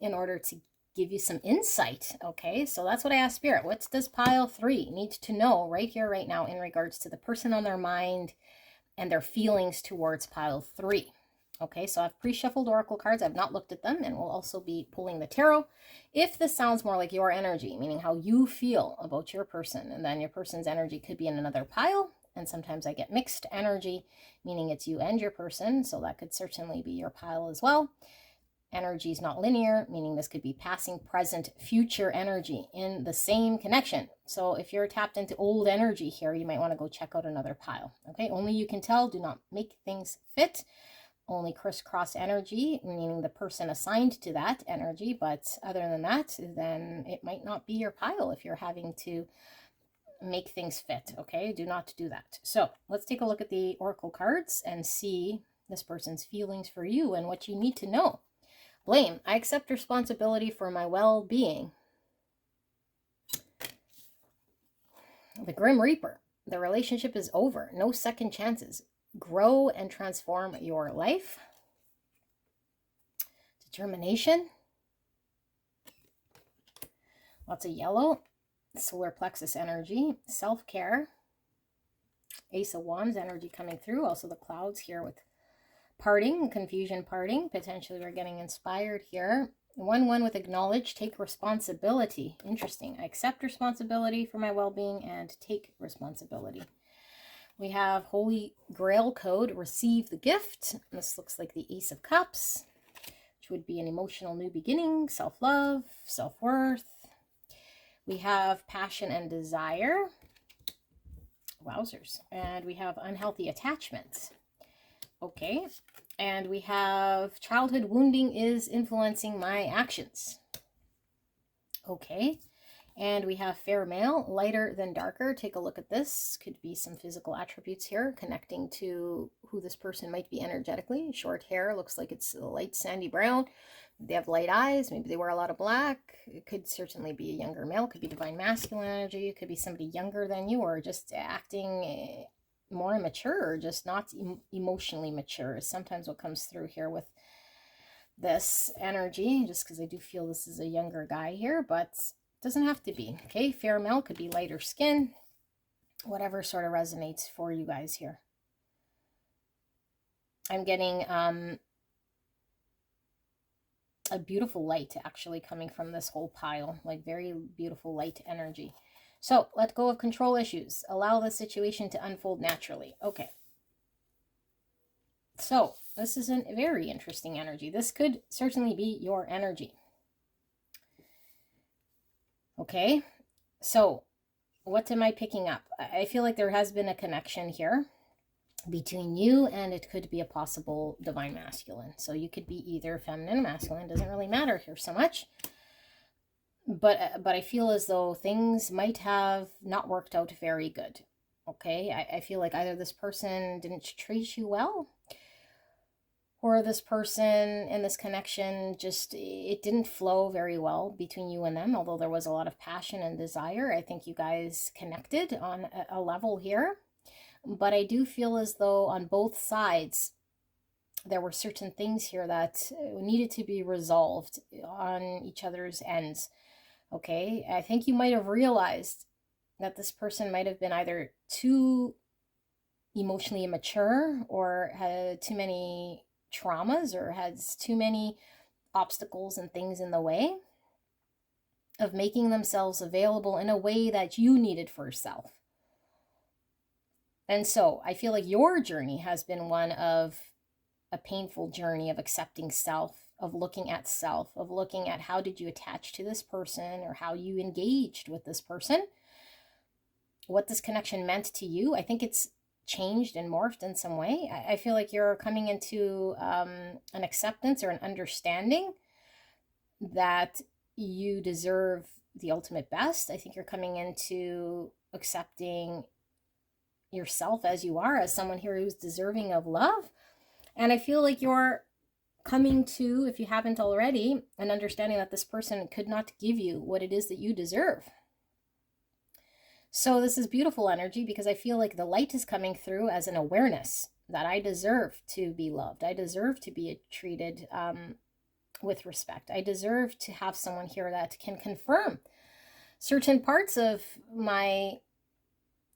in order to give you some insight. Okay, so that's what I asked Spirit. What does pile 3 need to know right here, right now, in regards to the person on their mind and their feelings towards pile 3? Okay, so I've pre-shuffled oracle cards. I've not looked at them, and we'll also be pulling the tarot. If this sounds more like your energy, meaning how you feel about your person, and then your person's energy could be in another pile, and sometimes I get mixed energy, meaning it's you and your person, so that could certainly be your pile as well. Energy is not linear, meaning this could be passing, present, future energy in the same connection. So if you're tapped into old energy here, you might want to go check out another pile. Okay, only you can tell. Do not make things fit. Only crisscross energy, meaning the person assigned to that energy. But other than that, then it might not be your pile if you're having to make things fit. Okay, do not do that. So let's take a look at the oracle cards and see this person's feelings for you and what you need to know. Blame. I accept responsibility for my well-being. The Grim Reaper. The relationship is over. No second chances. Grow and transform your life. Determination. Lots of yellow. Solar plexus energy. Self-care. Ace of Wands energy coming through. Also the clouds here with parting, confusion parting. Potentially we're getting inspired here. 1-1 with acknowledge, take responsibility. Interesting. I accept responsibility for my well-being and take responsibility. We have Holy Grail code, receive the gift. This looks like the Ace of Cups, which would be an emotional new beginning, self-love, self-worth. We have passion and desire. Wowzers. And we have unhealthy attachments. Okay, and we have childhood wounding is influencing my actions. Okay, and we have fair male, lighter than darker. Take a look at this. Could be some physical attributes here connecting to who this person might be energetically. Short hair, looks like it's light sandy brown. They have light eyes. Maybe they wear a lot of black. It could certainly be a younger male. Could be divine masculine energy. It could be somebody younger than you, or just acting more immature, or just not emotionally mature is sometimes what comes through here with this energy, just because I do feel this is a younger guy here, but it doesn't have to be. Okay, fair male, could be lighter skin, whatever sort of resonates for you guys here. I'm getting a beautiful light actually coming from this whole pile, like very beautiful light energy. So let go of control issues. Allow the situation to unfold naturally. Okay. So this is a very interesting energy. This could certainly be your energy. Okay. So what am I picking up? I feel like there has been a connection here between you, and it could be a possible divine masculine. So you could be either feminine or masculine. Doesn't really matter here so much. But I feel as though things might have not worked out very good. Okay, I feel like either this person didn't treat you well, or this person in this connection just, it didn't flow very well between you and them, although there was a lot of passion and desire. I think you guys connected on a level here. But I do feel as though on both sides, there were certain things here that needed to be resolved on each other's ends. Okay, I think you might have realized that this person might have been either too emotionally immature, or had too many traumas, or has too many obstacles and things in the way of making themselves available in a way that you needed for yourself. And so I feel like your journey has been one of a painful journey of accepting self, of looking at self, of looking at how did you attach to this person or how you engaged with this person, what this connection meant to you. I think it's changed and morphed in some way. I feel like you're coming into an acceptance or an understanding that you deserve the ultimate best. I think you're coming into accepting yourself as you are, as someone here who's deserving of love. And I feel like you're coming to, if you haven't already, an understanding that this person could not give you what it is that you deserve. So this is beautiful energy, because I feel like the light is coming through as an awareness that I deserve to be loved. I deserve to be treated with respect. I deserve to have someone here that can confirm certain parts of my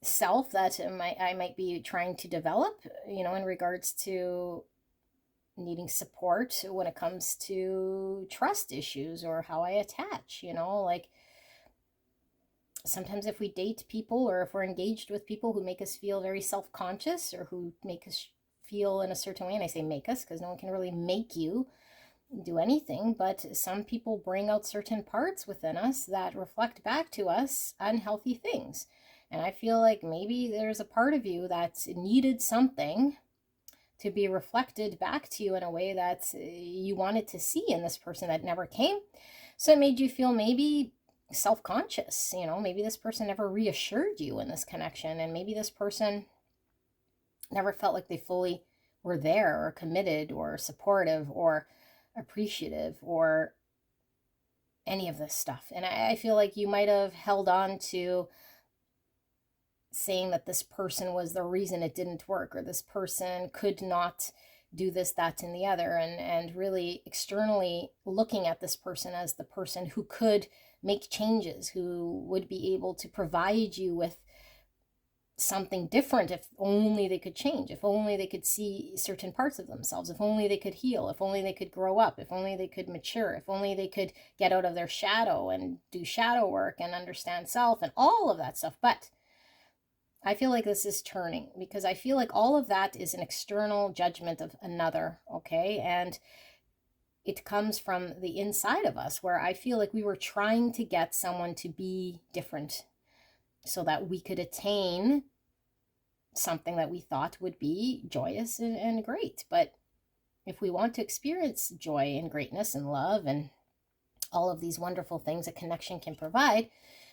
self that I might be trying to develop, in regards to needing support when it comes to trust issues or how I attach, like sometimes if we date people or if we're engaged with people who make us feel very self-conscious or who make us feel in a certain way, and I say make us because no one can really make you do anything, but some people bring out certain parts within us that reflect back to us unhealthy things. And I feel like maybe there's a part of you that needed something to be reflected back to you in a way that you wanted to see in this person that never came. So it made you feel maybe self-conscious, maybe this person never reassured you in this connection, and maybe this person never felt like they fully were there or committed or supportive or appreciative or any of this stuff. And I feel like you might have held on to saying that this person was the reason it didn't work, or this person could not do this, that, and the other, and really externally looking at this person as the person who could make changes, who would be able to provide you with something different if only they could change, if only they could see certain parts of themselves, if only they could heal, if only they could grow up, if only they could mature, if only they could get out of their shadow and do shadow work and understand self and all of that stuff. But I feel like this is turning, because I feel like all of that is an external judgment of another, okay? And it comes from the inside of us, where I feel like we were trying to get someone to be different so that we could attain something that we thought would be joyous and great. But if we want to experience joy and greatness and love and all of these wonderful things a connection can provide,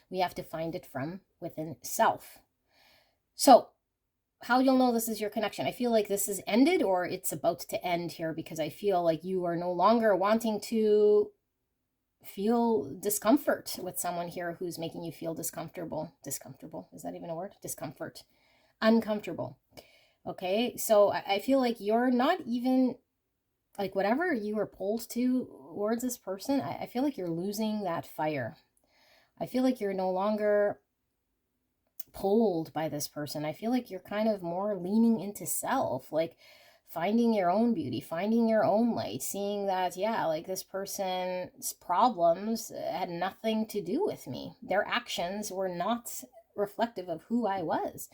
we have to find it from within self. So how you'll know this is your connection? I feel like this is ended, or it's about to end here, because I feel like you are no longer wanting to feel discomfort with someone here who's making you feel discomfortable. Discomfortable, is that even a word? Discomfort. Uncomfortable. Okay, so I feel like you're not even, like, whatever you were pulled towards this person, I feel like you're losing that fire. I feel like you're no longer pulled by this person. I feel like you're kind of more leaning into self, like finding your own beauty, finding your own light, seeing that, yeah, like this person's problems had nothing to do with me. Their actions were not reflective of who I was.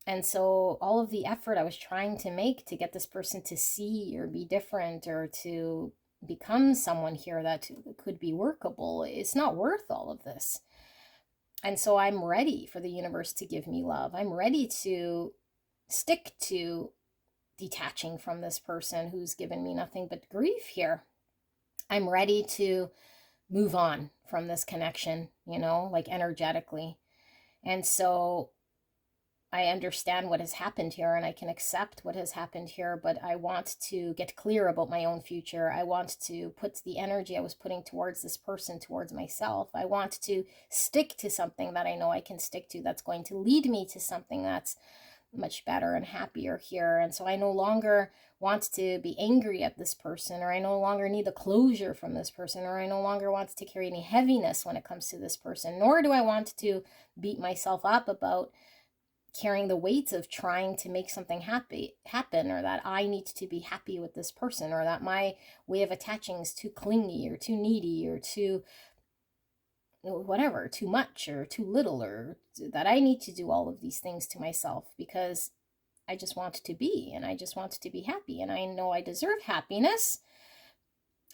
And so all of the effort I was trying to make to get this person to see or be different or to become someone here that could be workable, it's not worth all of this. And so I'm ready for the universe to give me love. I'm ready to stick to detaching from this person who's given me nothing but grief here. I'm ready to move on from this connection, like energetically. And so I understand what has happened here and I can accept what has happened here, but I want to get clear about my own future. I want to put the energy I was putting towards this person towards myself. I want to stick to something that I know I can stick to, that's going to lead me to something that's much better and happier here. And so I no longer want to be angry at this person, or I no longer need the closure from this person, or I no longer want to carry any heaviness when it comes to this person, nor do I want to beat myself up about carrying the weight of trying to make something happen, or that I need to be happy with this person, or that my way of attaching is too clingy or too needy or too whatever, too much or too little, or that I need to do all of these things to myself because I just want to be, and I just want to be happy, and I know I deserve happiness.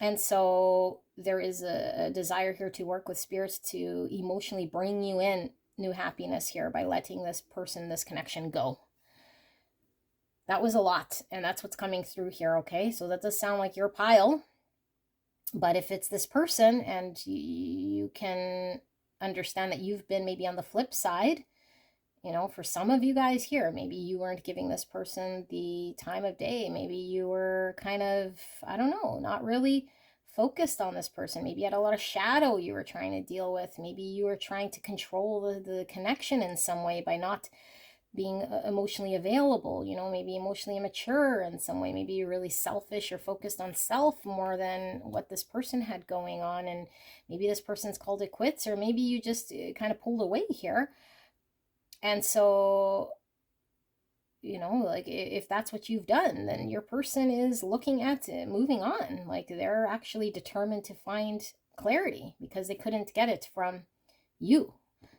And so there is a desire here to work with spirits to emotionally bring you in new happiness here by letting this person, this connection go. That was a lot, and that's what's coming through here, okay? So that does sound like your pile, but if it's this person and you can understand that you've been maybe on the flip side, you know, for some of you guys here, maybe you weren't giving this person the time of day. Maybe you were kind of, I don't know, not really focused on this person. Maybe you had a lot of shadow you were trying to deal with. Maybe you were trying to control the connection in some way by not being emotionally available, you know, maybe emotionally immature in some way. Maybe you're really selfish or focused on self more than what this person had going on. And maybe this person's called it quits, or maybe you just kind of pulled away here. And so, you know, like if that's what you've done, then your person is looking at moving on. Like they're actually determined to find clarity because they couldn't get it from you.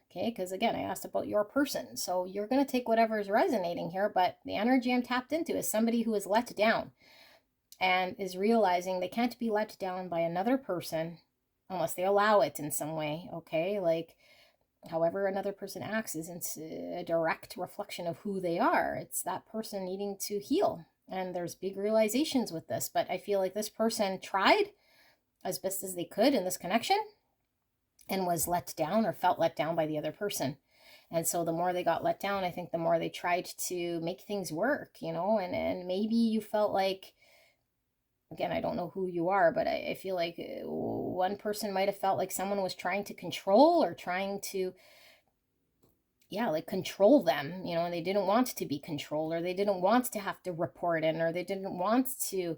Okay, because again, I asked about your person. So you're going to take whatever is resonating here, but the energy I'm tapped into is somebody who is let down and is realizing they can't be let down by another person unless they allow it in some way, okay? Like, however another person acts isn't a direct reflection of who they are. It's that person needing to heal. And there's big realizations with this, but I feel like this person tried as best as they could in this connection and was let down or felt let down by the other person. And so the more they got let down, I think the more they tried to make things work, you know, and maybe you felt like, again, I don't know who you are, but I feel like one person might have felt like someone was trying to control or trying to, yeah, like control them, you know, and they didn't want to be controlled, or they didn't want to have to report in, or they didn't want to,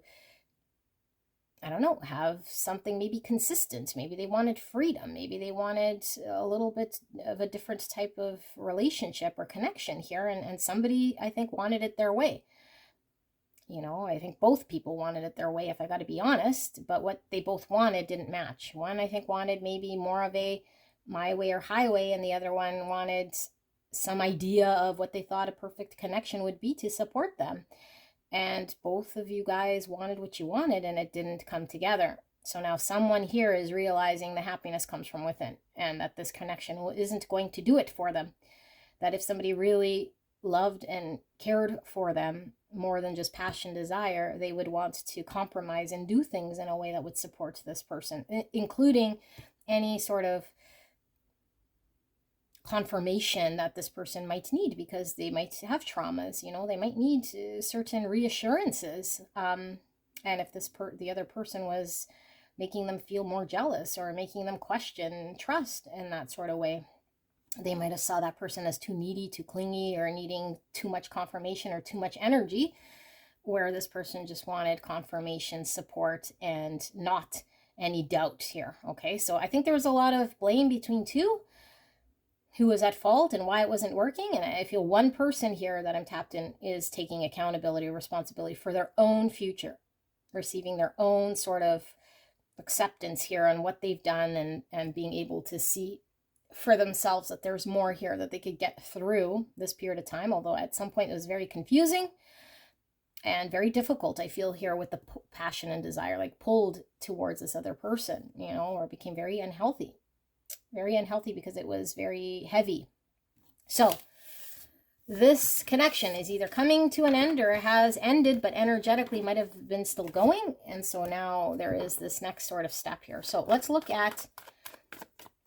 I don't know, have something maybe consistent. Maybe they wanted freedom. Maybe they wanted a little bit of a different type of relationship or connection here. And somebody, I think, wanted it their way. You know, I think both people wanted it their way, if I got to be honest. But what they both wanted didn't match. One, I think, wanted maybe more of a my way or highway, and the other one wanted some idea of what they thought a perfect connection would be to support them. And both of you guys wanted what you wanted, and it didn't come together. So now someone here is realizing the happiness comes from within, and that this connection isn't going to do it for them. That if somebody really loved and cared for them more than just passion, desire, they would want to compromise and do things in a way that would support this person, including any sort of confirmation that this person might need, because they might have traumas, you know, they might need certain reassurances. And if the other person was making them feel more jealous or making them question trust in that sort of way, they might have saw that person as too needy, too clingy, or needing too much confirmation or too much energy, where this person just wanted confirmation, support, and not any doubt here. Okay, so I think there was a lot of blame between two, who was at fault and why it wasn't working. And I feel one person here that I'm tapped in is taking accountability or responsibility for their own future, receiving their own sort of acceptance here on what they've done, and being able to see for themselves that there's more here that they could get through this period of time. Although at some point it was very confusing and very difficult, I feel here, with the passion and desire, like pulled towards this other person, you know, or became very unhealthy because it was very heavy. So this connection is either coming to an end or has ended, but energetically might have been still going. And so now there is this next sort of step here. So let's look at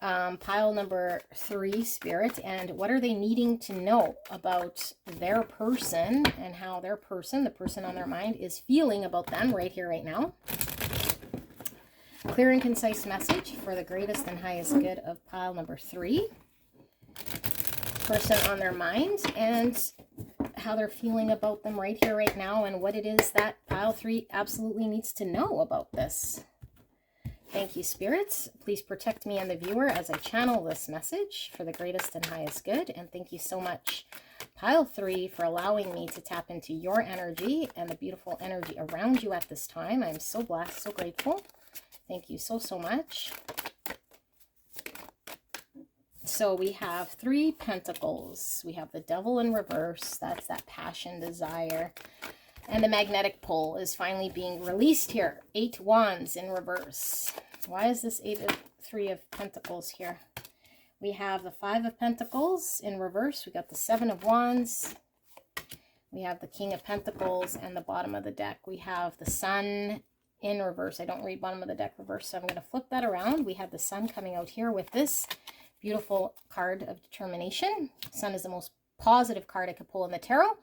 pile number 3, Spirit, and what are they needing to know about their person, and how their person, the person on their mind, is feeling about them right here, right now. Clear and concise message for the greatest and highest good of pile number 3. Person on their mind, and how they're feeling about them right here, right now, and what it is that pile 3 absolutely needs to know about this. Thank you, spirits. Please protect me and the viewer as I channel this message for the greatest and highest good. And thank you so much, pile 3, for allowing me to tap into your energy and the beautiful energy around you at this time. I'm so blessed, so grateful. Thank you so, so much. So we have 3 pentacles. We have the devil in reverse. That's that passion, desire. And the magnetic pole is finally being released here. 8 wands in reverse. Why is this 3 of pentacles here? We have the 5 of pentacles in reverse. We got the 7 of wands. We have the king of pentacles, and the bottom of the deck, we have the sun in reverse. I don't read bottom of the deck reverse, so I'm going to flip that around. We have the sun coming out here with this beautiful card of determination. Sun is the most positive card I could pull in the tarot.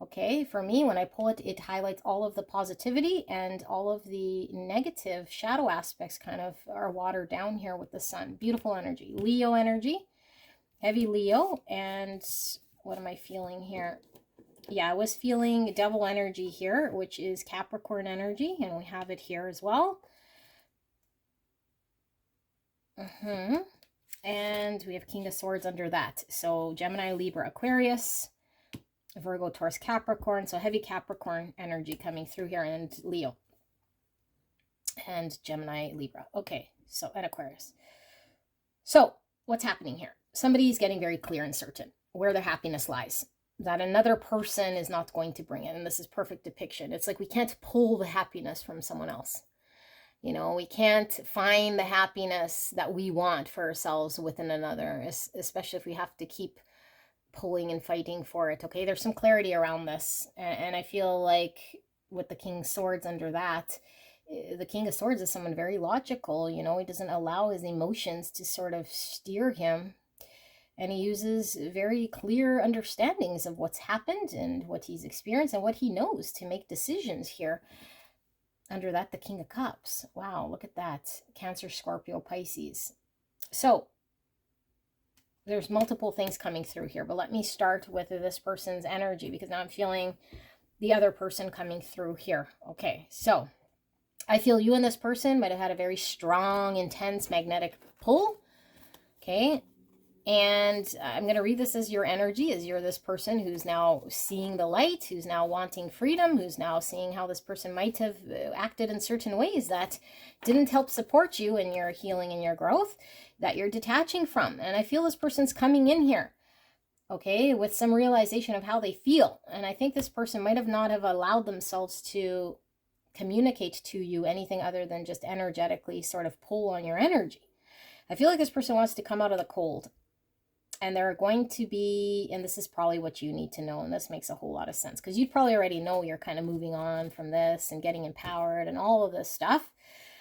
Okay, for me, when I pull it, it highlights all of the positivity, and all of the negative shadow aspects kind of are watered down here with the sun. Beautiful energy. Leo energy. Heavy Leo. And what am I feeling here? Yeah, I was feeling devil energy here, which is Capricorn energy, and we have it here as well. And we have King of Swords under that. So Gemini, Libra, Aquarius, Virgo, Taurus, Capricorn. So heavy Capricorn energy coming through here, and Leo. And Gemini, Libra. Okay, so, and Aquarius. So what's happening here? Somebody's getting very clear and certain where their happiness lies. That another person is not going to bring it. And this is perfect depiction. It's like we can't pull the happiness from someone else. You know, we can't find the happiness that we want for ourselves within another, especially if we have to keep pulling and fighting for it. Okay, there's some clarity around this. And I feel like with the King of Swords under that, the King of Swords is someone very logical. You know, he doesn't allow his emotions to sort of steer him. And he uses very clear understandings of what's happened and what he's experienced and what he knows to make decisions here. Under that, the King of Cups. Wow, look at that. Cancer, Scorpio, Pisces. So there's multiple things coming through here, but let me start with this person's energy, because now I'm feeling the other person coming through here. Okay, so I feel you and this person might have had a very strong, intense magnetic pull. Okay. And I'm going to read this as your energy, as you're this person who's now seeing the light, who's now wanting freedom, who's now seeing how this person might have acted in certain ways that didn't help support you in your healing and your growth, that you're detaching from. And I feel this person's coming in here, okay, with some realization of how they feel. And I think this person might have not have allowed themselves to communicate to you anything other than just energetically sort of pull on your energy. I feel like this person wants to come out of the cold. And they're going to be, and this is probably what you need to know, and this makes a whole lot of sense, because you'd probably already know you're kind of moving on from this and getting empowered and all of this stuff.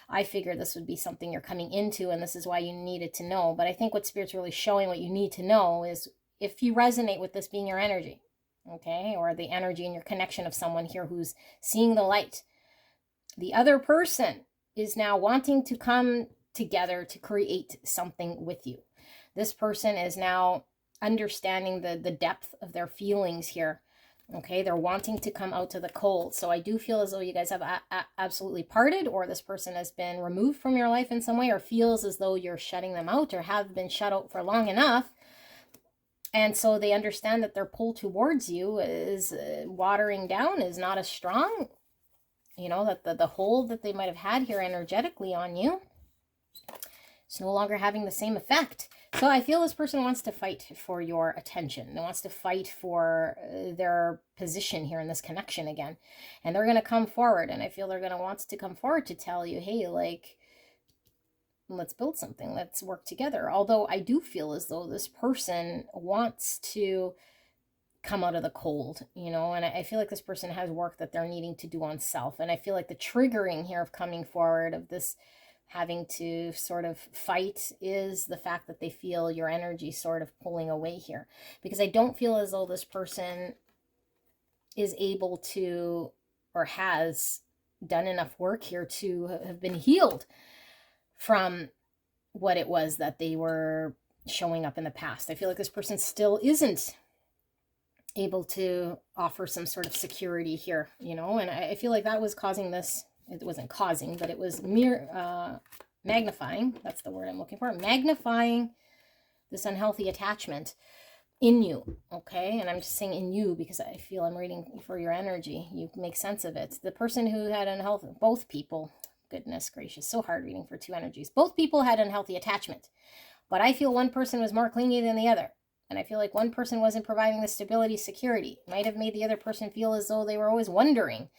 I figured this would be something you're coming into, and this is why you needed to know. But I think what Spirit's really showing what you need to know is if you resonate with this being your energy, okay, or the energy and your connection of someone here who's seeing the light, the other person is now wanting to come together to create something with you. This person is now understanding the depth of their feelings here. Okay, they're wanting to come out to the cold. So I do feel as though you guys have absolutely parted, or this person has been removed from your life in some way, or feels as though you're shutting them out or have been shut out for long enough. And so they understand that their pull towards you is watering down, is not as strong. You know, that the hold that they might have had here energetically on you is no longer having the same effect. So I feel this person wants to fight for your attention. They wants to fight for their position here in this connection again. And they're going to come forward. And I feel they're going to want to come forward to tell you, hey, like, let's build something. Let's work together. Although I do feel as though this person wants to come out of the cold, you know, and I feel like this person has work that they're needing to do on self. And I feel like the triggering here of coming forward, of this having to sort of fight, is the fact that they feel your energy sort of pulling away here. Because I don't feel as though this person is able to, or has done enough work here to have been healed from what it was that they were showing up in the past. I feel like this person still isn't able to offer some sort of security here, you know, and I feel like that was causing this. It wasn't causing, but it was magnifying. That's the word I'm looking for. Magnifying this unhealthy attachment in you, okay? And I'm just saying in you because I feel I'm reading for your energy. You make sense of it. The person who had unhealthy, both people, goodness gracious, so hard reading for two energies. Both people had unhealthy attachment, But I feel one person was more clingy than the other. And I feel like one person wasn't providing the stability, security. It might have made the other person feel as though they were always wondering,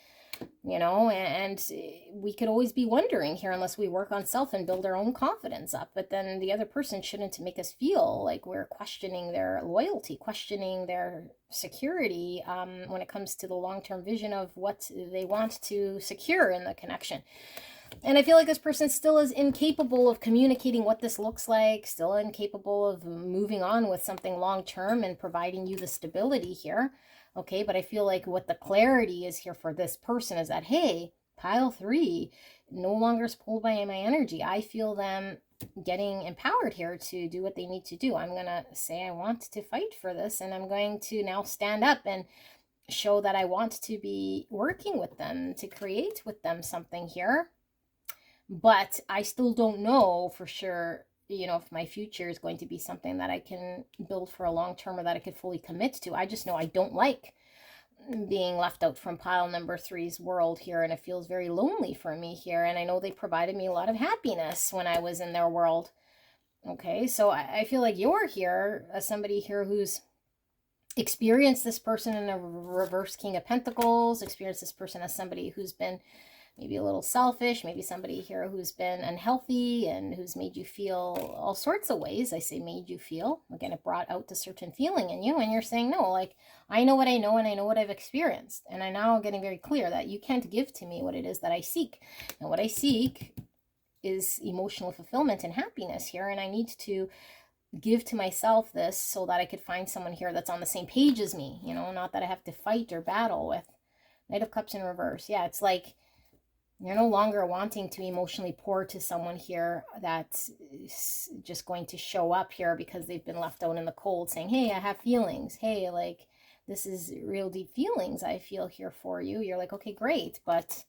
and we could always be wondering here unless we work on self and build our own confidence up. But then the other person shouldn't make us feel like we're questioning their loyalty, questioning their security when it comes to the long-term vision of what they want to secure in the connection. And I feel like this person still is incapable of communicating what this looks like, still incapable of moving on with something long-term and providing you the stability here. Okay, but I feel like what the clarity is here for this person is that, hey, pile 3 no longer is pulled by my energy. I feel them getting empowered here to do what they need to do. I'm going to say I want to fight for this, and I'm going to now stand up and show that I want to be working with them, to create with them something here. But I still don't know for sure, if my future is going to be something that I can build for a long term or that I could fully commit to. I just know I don't like being left out from pile number 3's world here, and it feels very lonely for me here. And I know they provided me a lot of happiness when I was in their world. Okay, so I feel like you're here as somebody here who's experienced this person in a reverse King of Pentacles, experienced this person as somebody who's been maybe a little selfish, maybe somebody here who's been unhealthy and who's made you feel all sorts of ways. I say made you feel. Again, it brought out a certain feeling in you, and you're saying, no, like, I know what I know and I know what I've experienced. And I'm now getting very clear that you can't give to me what it is that I seek. And what I seek is emotional fulfillment and happiness here, and I need to give to myself this so that I could find someone here that's on the same page as me, not that I have to fight or battle with. Knight of Cups in reverse. Yeah, it's like you're no longer wanting to emotionally pour to someone here that's just going to show up here because they've been left out in the cold saying, hey, I have feelings. Hey, like, this is real deep feelings I feel here for you. You're like, okay, great. But,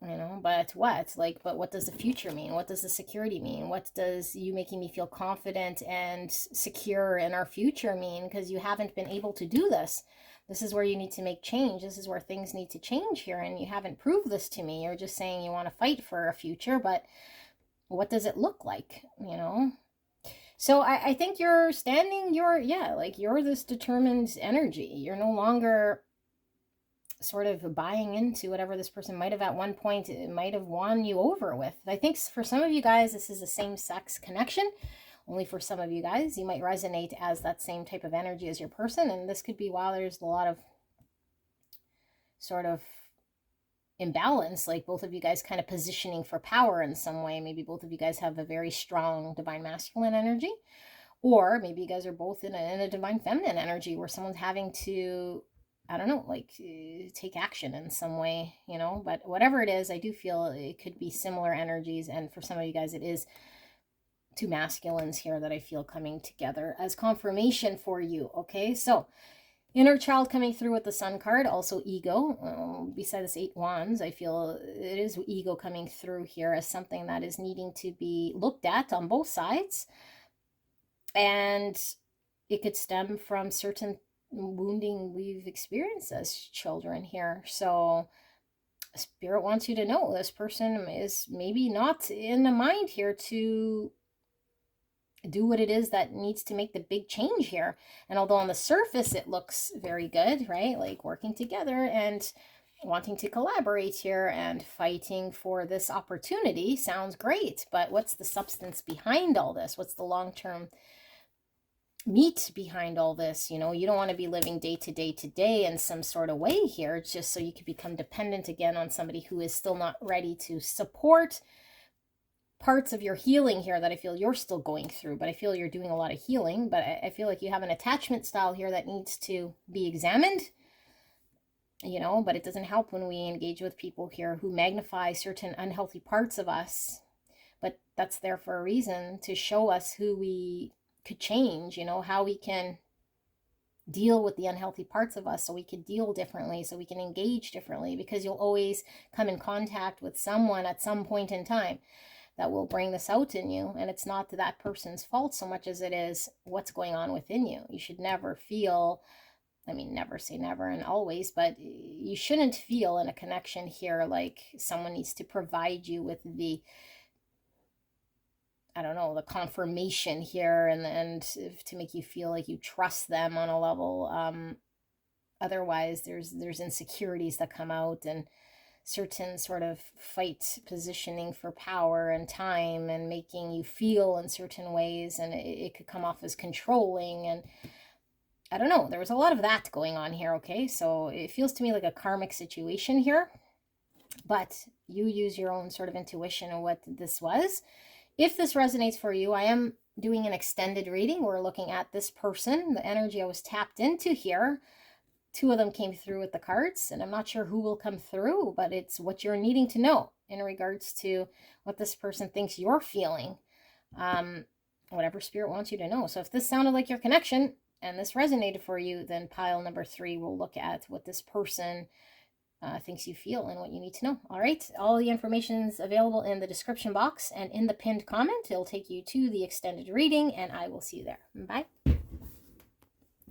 but what? Like, but what does the future mean? What does the security mean? What does you making me feel confident and secure in our future mean? Because you haven't been able to do this. This is where you need to make change. This is where things need to change here. And you haven't proved this to me. You're just saying you want to fight for a future, but what does it look like, So I think you're standing, you're this determined energy. You're no longer sort of buying into whatever this person might have at one point, it might have won you over with. I think for some of you guys, this is a same-sex connection. Only for some of you guys, you might resonate as that same type of energy as your person. And this could be while there's a lot of sort of imbalance, like both of you guys kind of positioning for power in some way. Maybe both of you guys have a very strong divine masculine energy, or maybe you guys are both in a divine feminine energy where someone's having to, I don't know, like take action in some way, but whatever it is, I do feel it could be similar energies. And for some of you guys, it is two masculines here that I feel coming together as confirmation for you. Okay, so inner child coming through with the Sun card, also ego. Beside this 8 wands, I feel it is ego coming through here as something that is needing to be looked at on both sides. And it could stem from certain wounding we've experienced as children here. So Spirit wants you to know this person is maybe not in the mind here to do what it is that needs to make the big change here. And although on the surface it looks very good, right? Like working together and wanting to collaborate here and fighting for this opportunity sounds great. But what's the substance behind all this? What's the long-term meat behind all this? You don't want to be living day to day in some sort of way here, just so you could become dependent again on somebody who is still not ready to support parts of your healing here that I feel you're still going through. But I feel you're doing a lot of healing, but I feel like you have an attachment style here that needs to be examined, but it doesn't help when we engage with people here who magnify certain unhealthy parts of us. But that's there for a reason, to show us who we could change, how we can deal with the unhealthy parts of us so we can deal differently, so we can engage differently, because you'll always come in contact with someone at some point in time that will bring this out in you. And it's not that person's fault so much as it is what's going on within you. You should never feel, never say never and always, but you shouldn't feel in a connection here like someone needs to provide you with the I don't know, the confirmation here, and to make you feel like you trust them on a level. Otherwise, there's insecurities that come out, and certain sort of fight positioning for power and time, and making you feel in certain ways, and it could come off as controlling, and I don't know, there was a lot of that going on here, okay? So it feels to me like a karmic situation here, but you use your own sort of intuition of what this was. If this resonates for you, I am doing an extended reading. We're looking at this person, the energy I was tapped into here. Two of them came through with the cards, and I'm not sure who will come through, but it's what you're needing to know in regards to what this person thinks you're feeling. Whatever spirit wants you to know. So if this sounded like your connection and this resonated for you, then pile number 3 will look at what this person thinks you feel and what you need to know. All right. All the information is available in the description box and in the pinned comment. It'll take you to the extended reading, and I will see you there. Bye.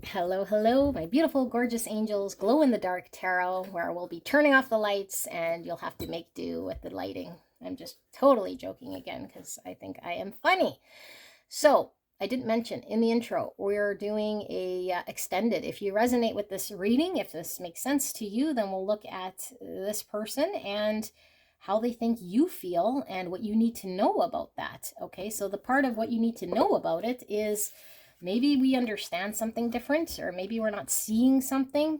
Hello, hello, my beautiful, gorgeous angels, glow in the dark tarot, where we'll be turning off the lights and you'll have to make do with the lighting. I'm just totally joking again because I think I am funny. So I didn't mention in the intro, we're doing a extended. If you resonate with this reading, if this makes sense to you, then we'll look at this person and how they think you feel and what you need to know about that. Okay, so the part of what you need to know about it is maybe we understand something different, or maybe we're not seeing something.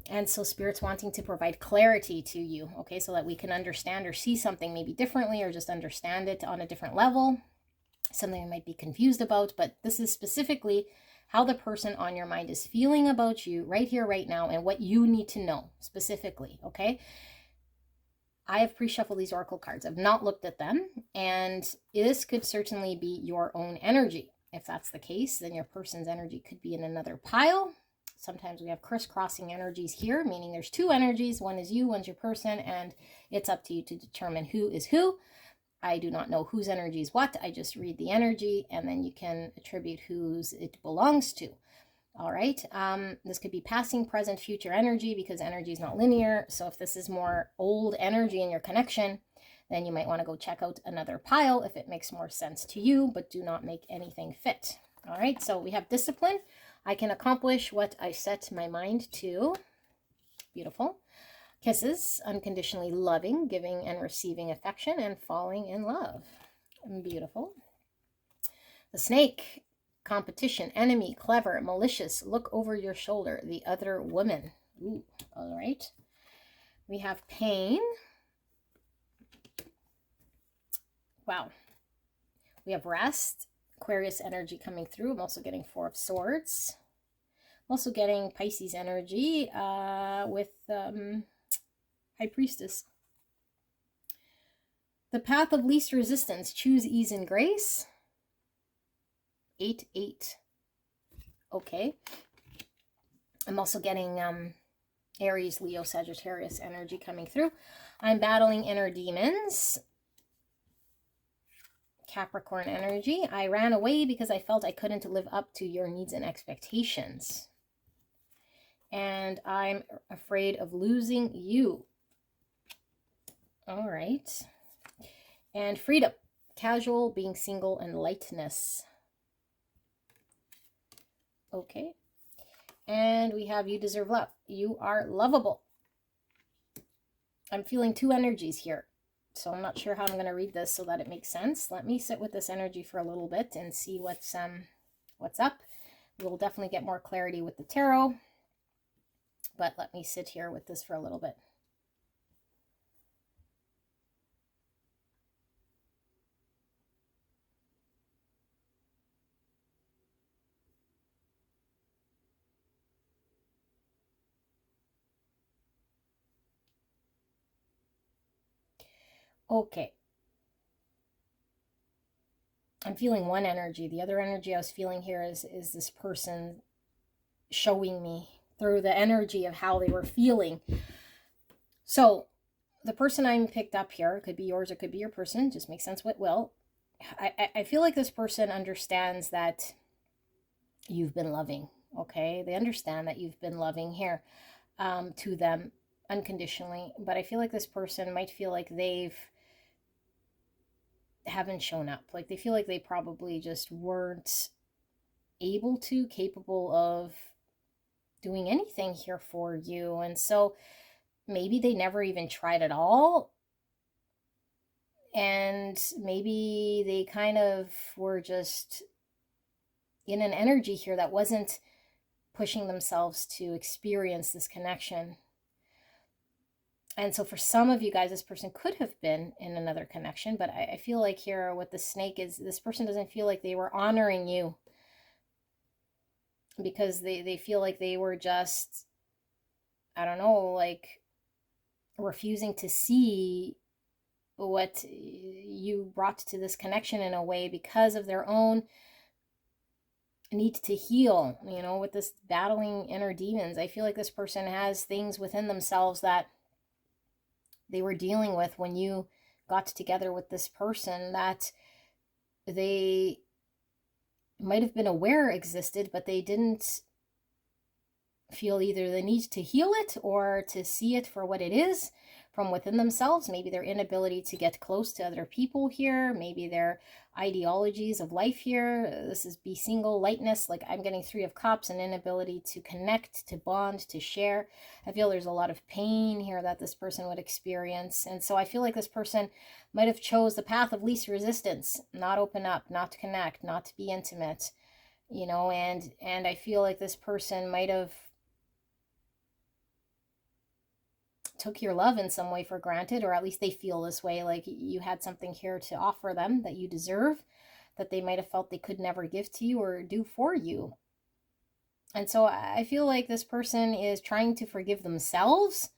And so Spirit's wanting to provide clarity to you, okay, so that we can understand or see something maybe differently, or just understand it on a different level. Something we might be confused about, but this is specifically how the person on your mind is feeling about you right here, right now, and what you need to know specifically, okay? I have pre-shuffled these oracle cards. I've not looked at them, and this could certainly be your own energy. If that's the case, then your person's energy could be in another pile. Sometimes we have crisscrossing energies here, meaning there's 2 energies. One is you, one's your person, and it's up to you to determine who is who. I do not know whose energy is what. I just read the energy, and then you can attribute whose it belongs to. All right. This could be passing, present, future energy, because energy is not linear. So if this is more old energy in your connection, then you might want to go check out another pile if it makes more sense to you, but do not make anything fit. All right, so we have discipline. I can accomplish what I set my mind to. Beautiful. Kisses, unconditionally loving, giving and receiving affection, and falling in love. Beautiful. The snake, competition, enemy, clever, malicious, look over your shoulder, the other woman. Ooh, all right. We have pain. Wow. We have rest, Aquarius energy coming through. I'm also getting 4 of Swords. I'm also getting Pisces energy with High Priestess. The path of least resistance, choose ease and grace. 8-8. Okay. I'm also getting Aries, Leo, Sagittarius energy coming through. I'm battling inner demons. Capricorn energy. I ran away because I felt I couldn't live up to your needs and expectations. And I'm afraid of losing you. All right. And freedom. Casual, being single, and lightness. Okay. And we have you deserve love. You are lovable. I'm feeling 2 energies here. So I'm not sure how I'm going to read this so that it makes sense. Let me sit with this energy for a little bit and see what's up. We'll definitely get more clarity with the tarot. But let me sit here with this for a little bit. Okay. I'm feeling one energy. The other energy I was feeling here is this person showing me through the energy of how they were feeling. So the person I'm picked up here, it could be yours, it could be your person, just make sense what will. I feel like this person understands that you've been loving, okay? They understand that you've been loving here to them unconditionally, but I feel like this person might feel like they've haven't shown up. Like they feel like they probably just weren't capable of doing anything here for you. And so maybe they never even tried at all. And maybe they kind of were just in an energy here that wasn't pushing themselves to experience this connection. And so for some of you guys, this person could have been in another connection, but I feel like here with the snake is this person doesn't feel like they were honoring you, because they feel like they were just, I don't know, like refusing to see what you brought to this connection in a way because of their own need to heal, with this battling inner demons. I feel like this person has things within themselves that they were dealing with when you got together with this person that they might have been aware existed, but they didn't feel either the need to heal it or to see it for what it is from within themselves. Maybe their inability to get close to other people here, maybe their ideologies of life here. This is be single, lightness, like I'm getting 3 of Cups, an inability to connect, to bond, to share. I feel there's a lot of pain here that this person would experience. And so I feel like this person might have chose the path of least resistance, not open up, not to connect, not to be intimate, and I feel like this person might have took your love in some way for granted, or at least they feel this way, like you had something here to offer them that you deserve, that they might have felt they could never give to you or do for you. And so I feel like this person is trying to forgive themselves,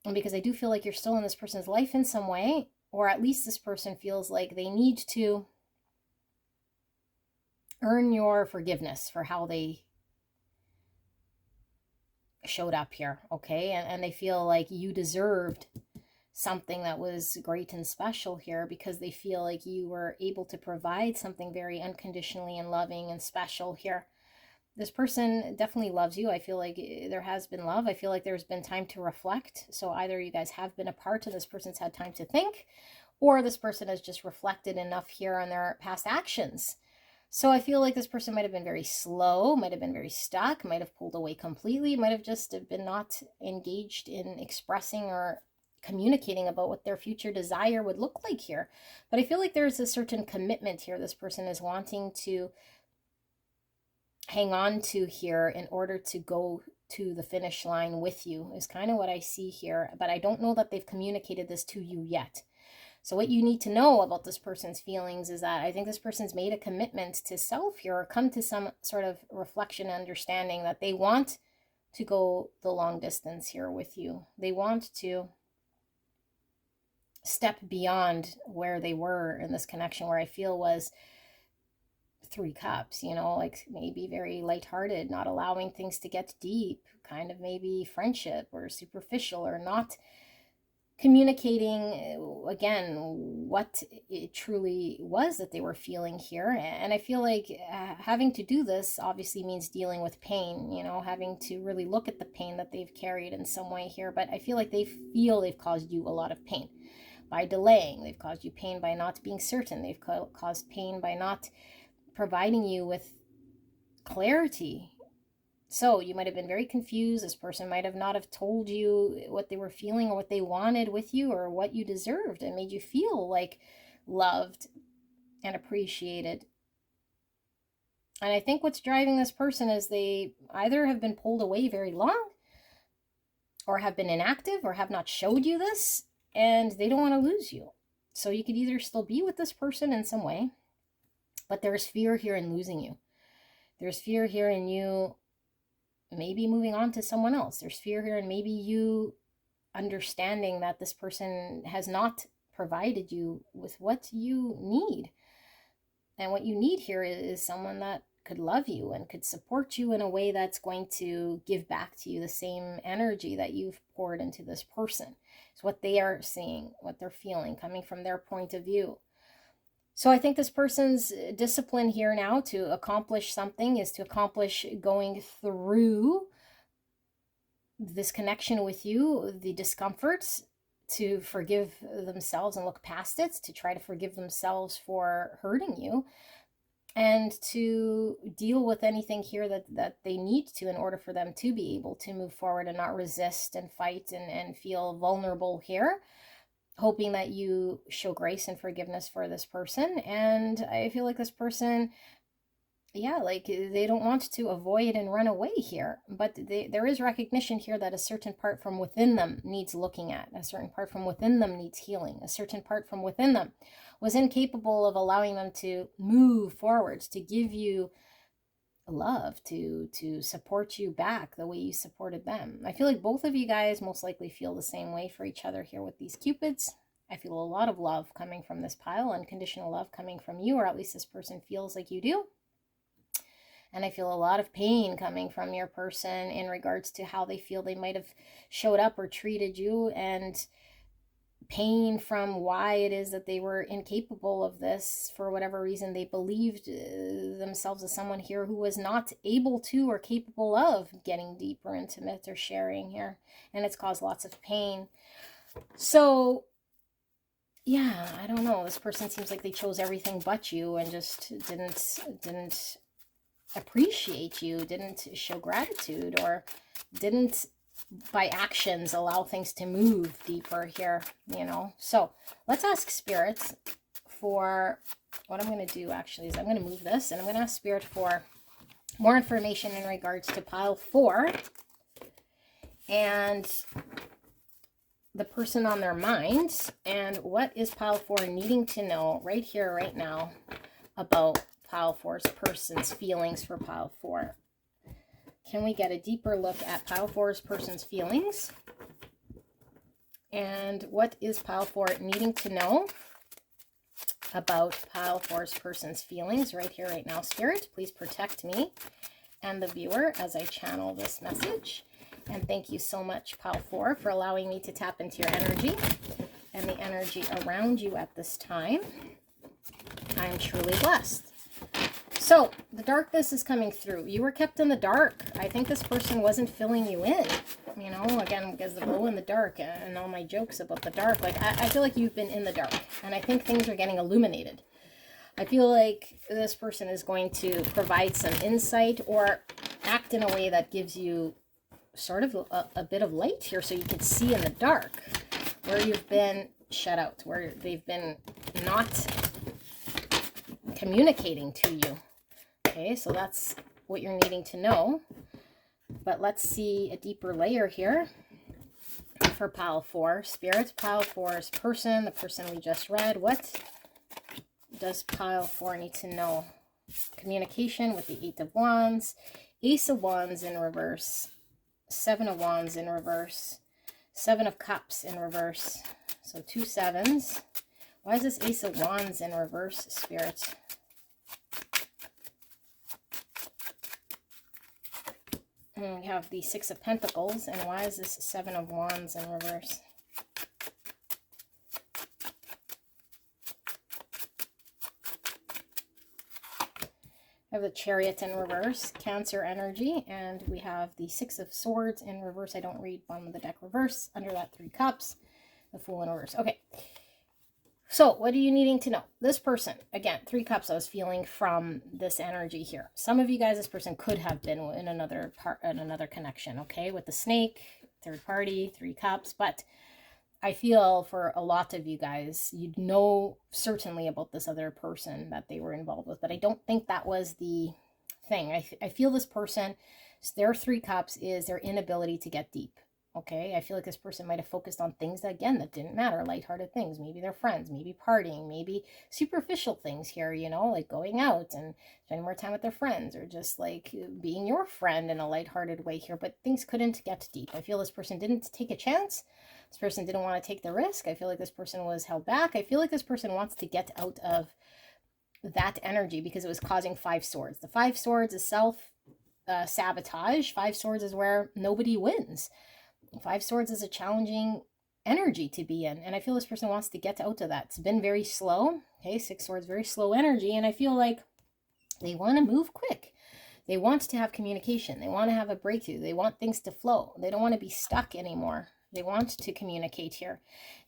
and because I do feel like you're still in this person's life in some way, or at least this person feels like they need to earn your forgiveness for how they showed up here, okay? And they feel like you deserved something that was great and special here, because they feel like you were able to provide something very unconditionally and loving and special here. This person definitely loves you. I feel like there has been love. I feel like there's been time to reflect. So either you guys have been apart and this person's had time to think, or this person has just reflected enough here on their past actions. So I feel like this person might have been very slow, might have been very stuck, might have pulled away completely, might have just been not engaged in expressing or communicating about what their future desire would look like here. But I feel like there's a certain commitment here this person is wanting to hang on to here in order to go to the finish line with you, is kind of what I see here. But I don't know that they've communicated this to you yet. So what you need to know about this person's feelings is that I think this person's made a commitment to self here, or come to some sort of reflection and understanding that they want to go the long distance here with you. They want to step beyond where they were in this connection, where I feel was 3 cups, like maybe very lighthearted, not allowing things to get deep, kind of maybe friendship or superficial, or not communicating again what it truly was that they were feeling here. And I feel like having to do this obviously means dealing with pain, having to really look at the pain that they've carried in some way here. But I feel like they feel they've caused you a lot of pain by delaying. They've caused you pain by not being certain. They've caused pain by not providing you with clarity. So you might have been very confused. This person might have not have told you what they were feeling or what they wanted with you or what you deserved, and made you feel like loved and appreciated. And I think what's driving this person is they either have been pulled away very long, or have been inactive, or have not showed you this, and they don't want to lose you. So you could either still be with this person in some way, but there's fear here in losing you. There's fear here in you maybe moving on to someone else. There's fear here in maybe you understanding that this person has not provided you with what you need. And what you need here is someone that could love you and could support you in a way that's going to give back to you the same energy that you've poured into this person. It's what they are seeing, what they're feeling, coming from their point of view. So I think this person's discipline here now to accomplish something is to accomplish going through this connection with you, the discomforts, to forgive themselves and look past it, to try to forgive themselves for hurting you, and to deal with anything here that they need to in order for them to be able to move forward and not resist and fight and feel vulnerable here, hoping that you show grace and forgiveness for this person. And I feel like this person, yeah, like they don't want to avoid and run away here, but there is recognition here that a certain part from within them needs looking at, a certain part from within them needs healing, a certain part from within them was incapable of allowing them to move forwards, to give you love, to support you back the way you supported them. I feel like both of you guys most likely feel the same way for each other here with these cupids. I feel a lot of love coming from this pile, unconditional love coming from you, or at least this person feels like you do. And I feel a lot of pain coming from your person in regards to how they feel they might have showed up or treated you, and pain from why it is that they were incapable of this for whatever reason. They believed themselves as someone here who was not able to or capable of getting deep or intimate or sharing here. And it's caused lots of pain. So yeah, I don't know. This person seems like they chose everything but you and just didn't appreciate you, didn't show gratitude, or didn't by actions allow things to move deeper here, you know. So let's ask Spirit for what I'm going to do actually is I'm going to move this and I'm going to ask Spirit for more information in regards to pile 4 and the person on their mind, and what is pile 4 needing to know right here, right now about pile 4's person's feelings for pile 4. Can we get a deeper look at pile 4's person's feelings? And what is pile 4 needing to know about pile 4's person's feelings right here, right now? Spirit, please protect me and the viewer as I channel this message. And thank you so much, pile 4, for allowing me to tap into your energy and the energy around you at this time. I'm truly blessed. So the darkness is coming through. You were kept in the dark. I think this person wasn't filling you in, you know, again, because the glow in the dark and all my jokes about the dark, like I feel like you've been in the dark, and I think things are getting illuminated. I feel like this person is going to provide some insight or act in a way that gives you sort of a bit of light here, so you can see in the dark where you've been shut out, where they've been not communicating to you. Okay, so that's what you're needing to know. But let's see a deeper layer here for pile 4. Spirit, pile 4's person, the person we just read. What does pile 4 need to know? Communication with the 8 of Wands, Ace of Wands in reverse, 7 of Wands in reverse, 7 of Cups in reverse. So 2 7s. Why is this Ace of Wands in reverse, Spirit? And we have the 6 of Pentacles, and why is this 7 of Wands in reverse? We have the Chariot in reverse, Cancer energy, and we have the 6 of Swords in reverse. I don't read bottom of the deck reverse. Under that, 3 Cups, the Fool in reverse. Okay. So what are you needing to know? This person, again, 3 Cups I was feeling from this energy here. Some of you guys, this person could have been in another connection, okay? With the snake, third party, 3 Cups. But I feel for a lot of you guys, you know certainly about this other person that they were involved with. But I don't think that was the thing. I feel this person, their 3 Cups is their inability to get deep. Okay, I feel like this person might have focused on things that, again, that didn't matter, lighthearted things. Maybe they're friends, maybe partying, maybe superficial things here, you know, like going out and spending more time with their friends, or just like being your friend in a lighthearted way here. But things couldn't get deep. I feel this person didn't take a chance. This person didn't want to take the risk. I feel like this person was held back. I feel like this person wants to get out of that energy because it was causing 5 Swords. The 5 Swords is self-sabotage. 5 Swords is where nobody wins. 5 Swords is a challenging energy to be in, and I feel this person wants to get out of that. It's been very slow. Okay, 6 Swords, very slow energy, and I feel like they want to move quick. They want to have communication. They want to have a breakthrough. They want things to flow. They don't want to be stuck anymore. They want to communicate here.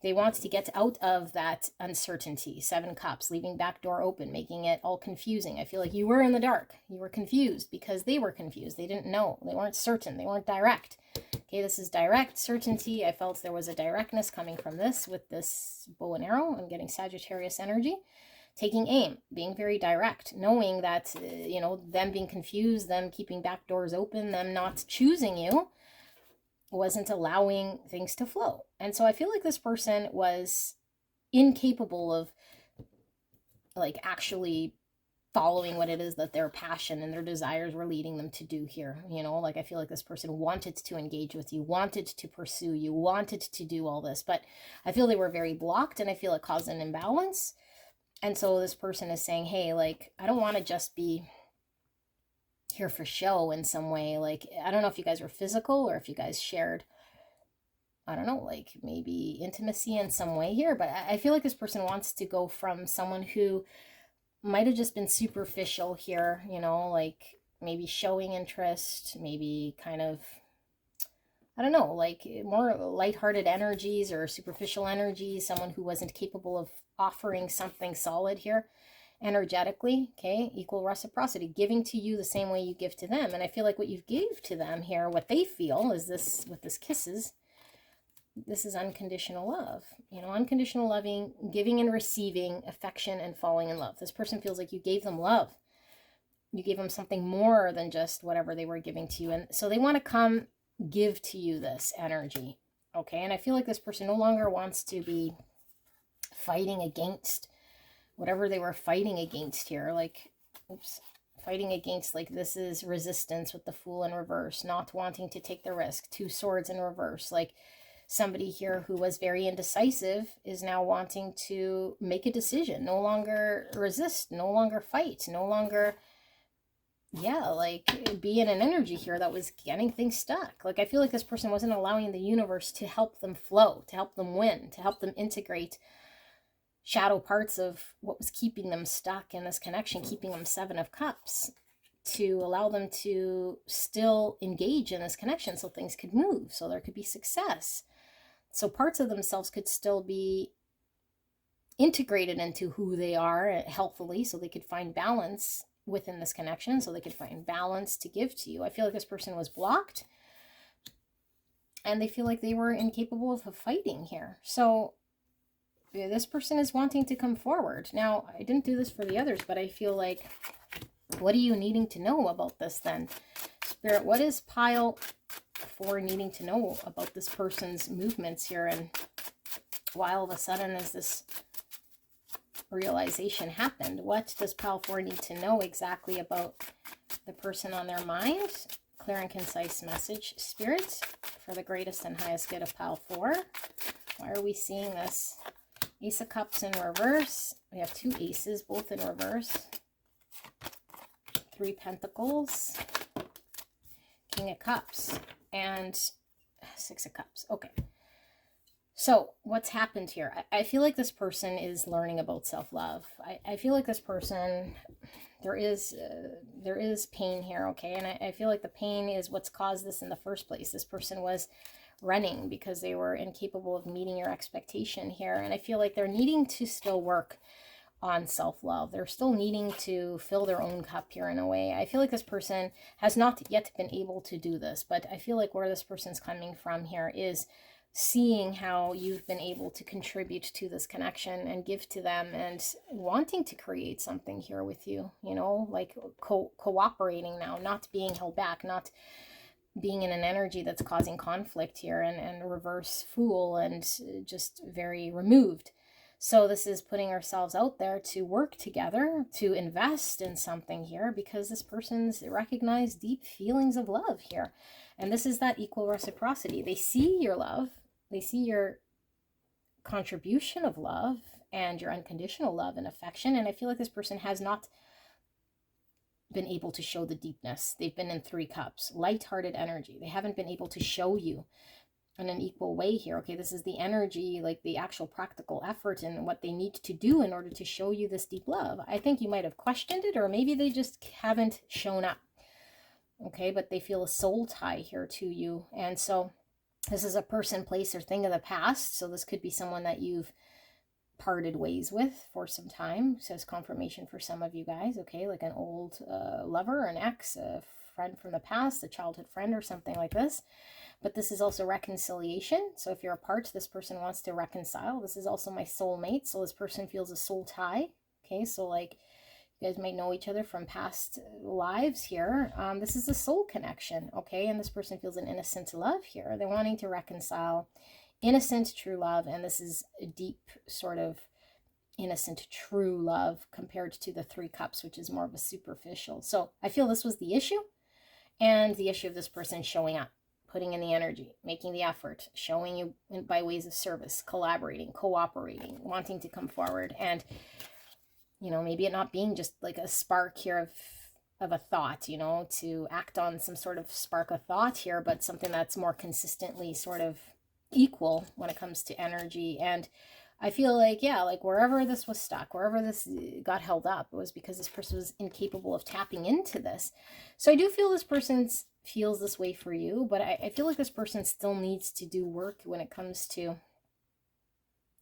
They want to get out of that uncertainty. 7 cups, leaving back door open, making it all confusing. I feel like you were in the dark. You were confused because they were confused. They didn't know. They weren't certain. They weren't direct. Okay, this is direct certainty. I felt there was a directness coming from this with this bow and arrow. I'm getting Sagittarius energy. Taking aim, being very direct, knowing that, them being confused, them keeping back doors open, them not choosing you, wasn't allowing things to flow. And so I feel like this person was incapable of like actually following what it is that their passion and their desires were leading them to do here. Like I feel like this person wanted to engage with you, wanted to pursue you, wanted to do all this, but I feel they were very blocked, and I feel it caused an imbalance. And so this person is saying, hey, like, I don't want to just be here for show in some way. Like, I don't know if you guys were physical or if you guys shared, I don't know, like maybe intimacy in some way here, but I feel like this person wants to go from someone who might have just been superficial here, like maybe showing interest, maybe kind of, I don't know, like more lighthearted energies or superficial energies, someone who wasn't capable of offering something solid here energetically. Okay, equal reciprocity, giving to you the same way you give to them. And I feel like what you gave to them here, what they feel is this, with this kisses, this is unconditional love. Unconditional loving, giving and receiving affection and falling in love. This person feels like you gave them love. You gave them something more than just whatever they were giving to you. And so they want to come give to you this energy. Okay, and I feel like this person no longer wants to be fighting against whatever they were fighting against here. Like, fighting against, like, this is resistance with the Fool in reverse, not wanting to take the risk. 2 swords in reverse. Like, somebody here who was very indecisive is now wanting to make a decision, no longer resist, no longer fight, no longer, like be in an energy here that was getting things stuck. Like, I feel like this person wasn't allowing the universe to help them flow, to help them win, to help them integrate shadow parts of what was keeping them stuck in this connection, keeping them 7 of Cups, to allow them to still engage in this connection so things could move, so there could be success. So parts of themselves could still be integrated into who they are healthily, so they could find balance within this connection, so they could find balance to give to you. I feel like this person was blocked, and they feel like they were incapable of fighting here. So this person is wanting to come forward. Now, I didn't do this for the others, but I feel like, what are you needing to know about this then? Spirit, what is pile 4 needing to know about this person's movements here, and why all of a sudden is this realization happened? What does pile 4 need to know exactly about the person on their mind? Clear and concise message, Spirit, for the greatest and highest good of pile 4. Why are we seeing this? Ace of Cups in reverse. We have 2 aces, both in reverse. 3 pentacles. King of Cups. And 6 of Cups. Okay. So what's happened here? I feel like this person is learning about self-love. I feel like this person, there is pain here, okay? And I feel like the pain is what's caused this in the first place. This person was running because they were incapable of meeting your expectation here. And I feel like they're needing to still work on self-love. They're still needing to fill their own cup here in a way. I feel like this person has not yet been able to do this, but I feel like where this person's coming from here is seeing how you've been able to contribute to this connection and give to them, and wanting to create something here with you, like cooperating now, not being held back, not being in an energy that's causing conflict here, and reverse Fool, and just very removed. So this is putting ourselves out there to work together, to invest in something here, because this person's recognized deep feelings of love here. And this is that equal reciprocity. They see your love. They see your contribution of love and your unconditional love and affection. And I feel like this person has not been able to show the deepness. They've been in 3 cups, light-hearted energy. They haven't been able to show you in an equal way here. Okay, this is the energy, like the actual practical effort and what they need to do in order to show you this deep love. I think you might have questioned it, or maybe they just haven't shown up. Okay, but they feel a soul tie here to you. And so This is a person, place, or thing of the past. So this could be someone that you've parted ways with for some time. Says confirmation for some of you guys. Okay, like an old lover, an ex, a friend from the past, a childhood friend, or something like this. But this is also reconciliation. So if you're apart, this person wants to reconcile. This is also my soulmate. So this person feels a soul tie. Okay, so like you guys might know each other from past lives here. This is a soul connection. Okay, and this person feels an innocent love here. They're wanting to reconcile. Innocent, true love. And this is a deep sort of innocent, true love compared to the Three Cups, which is more of a superficial. So I feel this was the issue. And the issue of this person showing up, putting in the energy, making the effort, showing you by ways of service, collaborating, cooperating, wanting to come forward. And, you know, maybe it not being just like a spark here of a thought, you know, to act on some sort of spark of thought here, but something that's more consistently sort of equal when it comes to energy. And I feel like, yeah, like wherever this was stuck, wherever this got held up, it was because this person was incapable of tapping into this. So I do feel this person feels this way for you, but I feel like this person still needs to do work when it comes to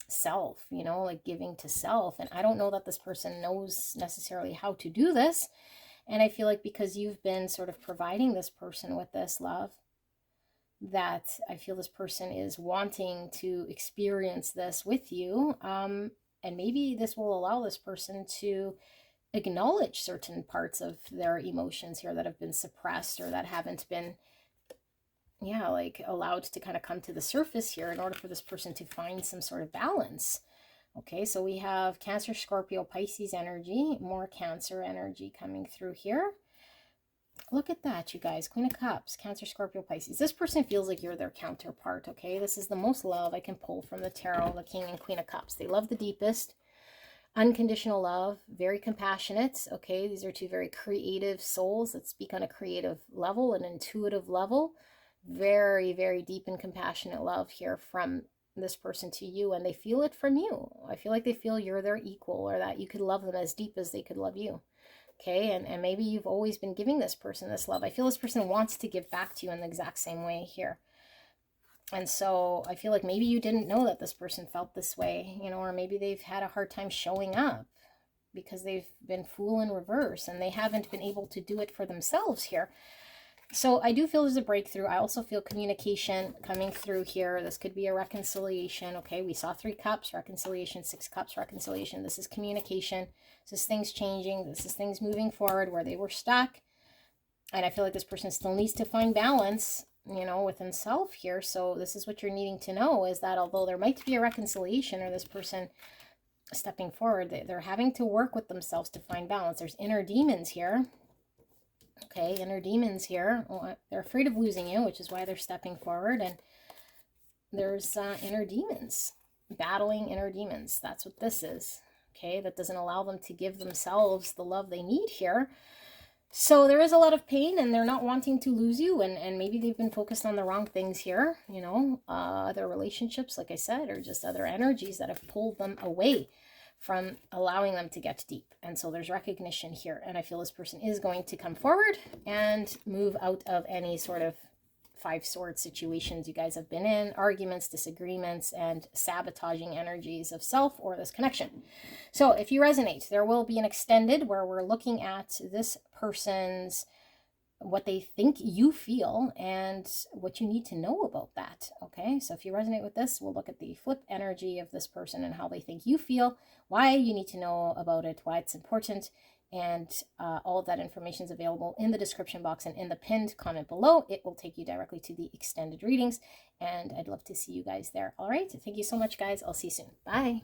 self, you know, like giving to self. And I don't know that this person knows necessarily how to do this. And I feel like because you've been sort of providing this person with this love, that I feel this person is wanting to experience this with you. And maybe this will allow this person to acknowledge certain parts of their emotions here that have been suppressed or that haven't been, yeah, like allowed to kind of come to the surface here in order for this person to find some sort of balance. Okay, so we have Cancer, Scorpio, Pisces energy, more Cancer energy coming through here. Look at that, you guys. Queen of Cups, Cancer, Scorpio, Pisces. This person feels like you're their counterpart, okay? This is the most love I can pull from the tarot, the King and Queen of Cups. They love the deepest. Unconditional love, very compassionate, okay? These are two very creative souls that speak on a creative level, an intuitive level. Very, very deep and compassionate love here from this person to you, and they feel it from you. I feel like they feel you're their equal, or that you could love them as deep as they could love you. Okay, and maybe you've always been giving this person this love. I feel this person wants to give back to you in the exact same way here. And so I feel like maybe you didn't know that this person felt this way, you know, or maybe they've had a hard time showing up because they've been fool in reverse and they haven't been able to do it for themselves here. So I do feel there's a breakthrough. I also feel communication coming through here. This could be a reconciliation. Okay, we saw 3 cups, reconciliation, 6 cups, reconciliation. This is communication. This is things changing. This is things moving forward where they were stuck. And I feel like this person still needs to find balance, you know, within self here. So this is what you're needing to know, is that although there might be a reconciliation or this person stepping forward, they're having to work with themselves to find balance. There's inner demons here. Okay, inner demons here. Well, they're afraid of losing you, which is why they're stepping forward. And there's inner demons, battling inner demons. That's what this is. Okay, that doesn't allow them to give themselves the love they need here. So there is a lot of pain, and they're not wanting to lose you, and maybe they've been focused on the wrong things here, you know, other relationships, like I said, or just other energies that have pulled them away from allowing them to get deep. And so there's recognition here, and I feel this person is going to come forward and move out of any sort of 5 sword situations you guys have been in, arguments, disagreements, and sabotaging energies of self or this connection. So if you resonate, there will be an extended where we're looking at this person's, what they think you feel and what you need to know about that. Okay, so if you resonate with this, we'll look at the flip energy of this person and how they think you feel, why you need to know about it, why it's important, and all of that information is available in the description box and in the pinned comment below. It will take you directly to the extended readings, and I'd love to see you guys there. All right, thank you so much, guys. I'll see you soon. Bye.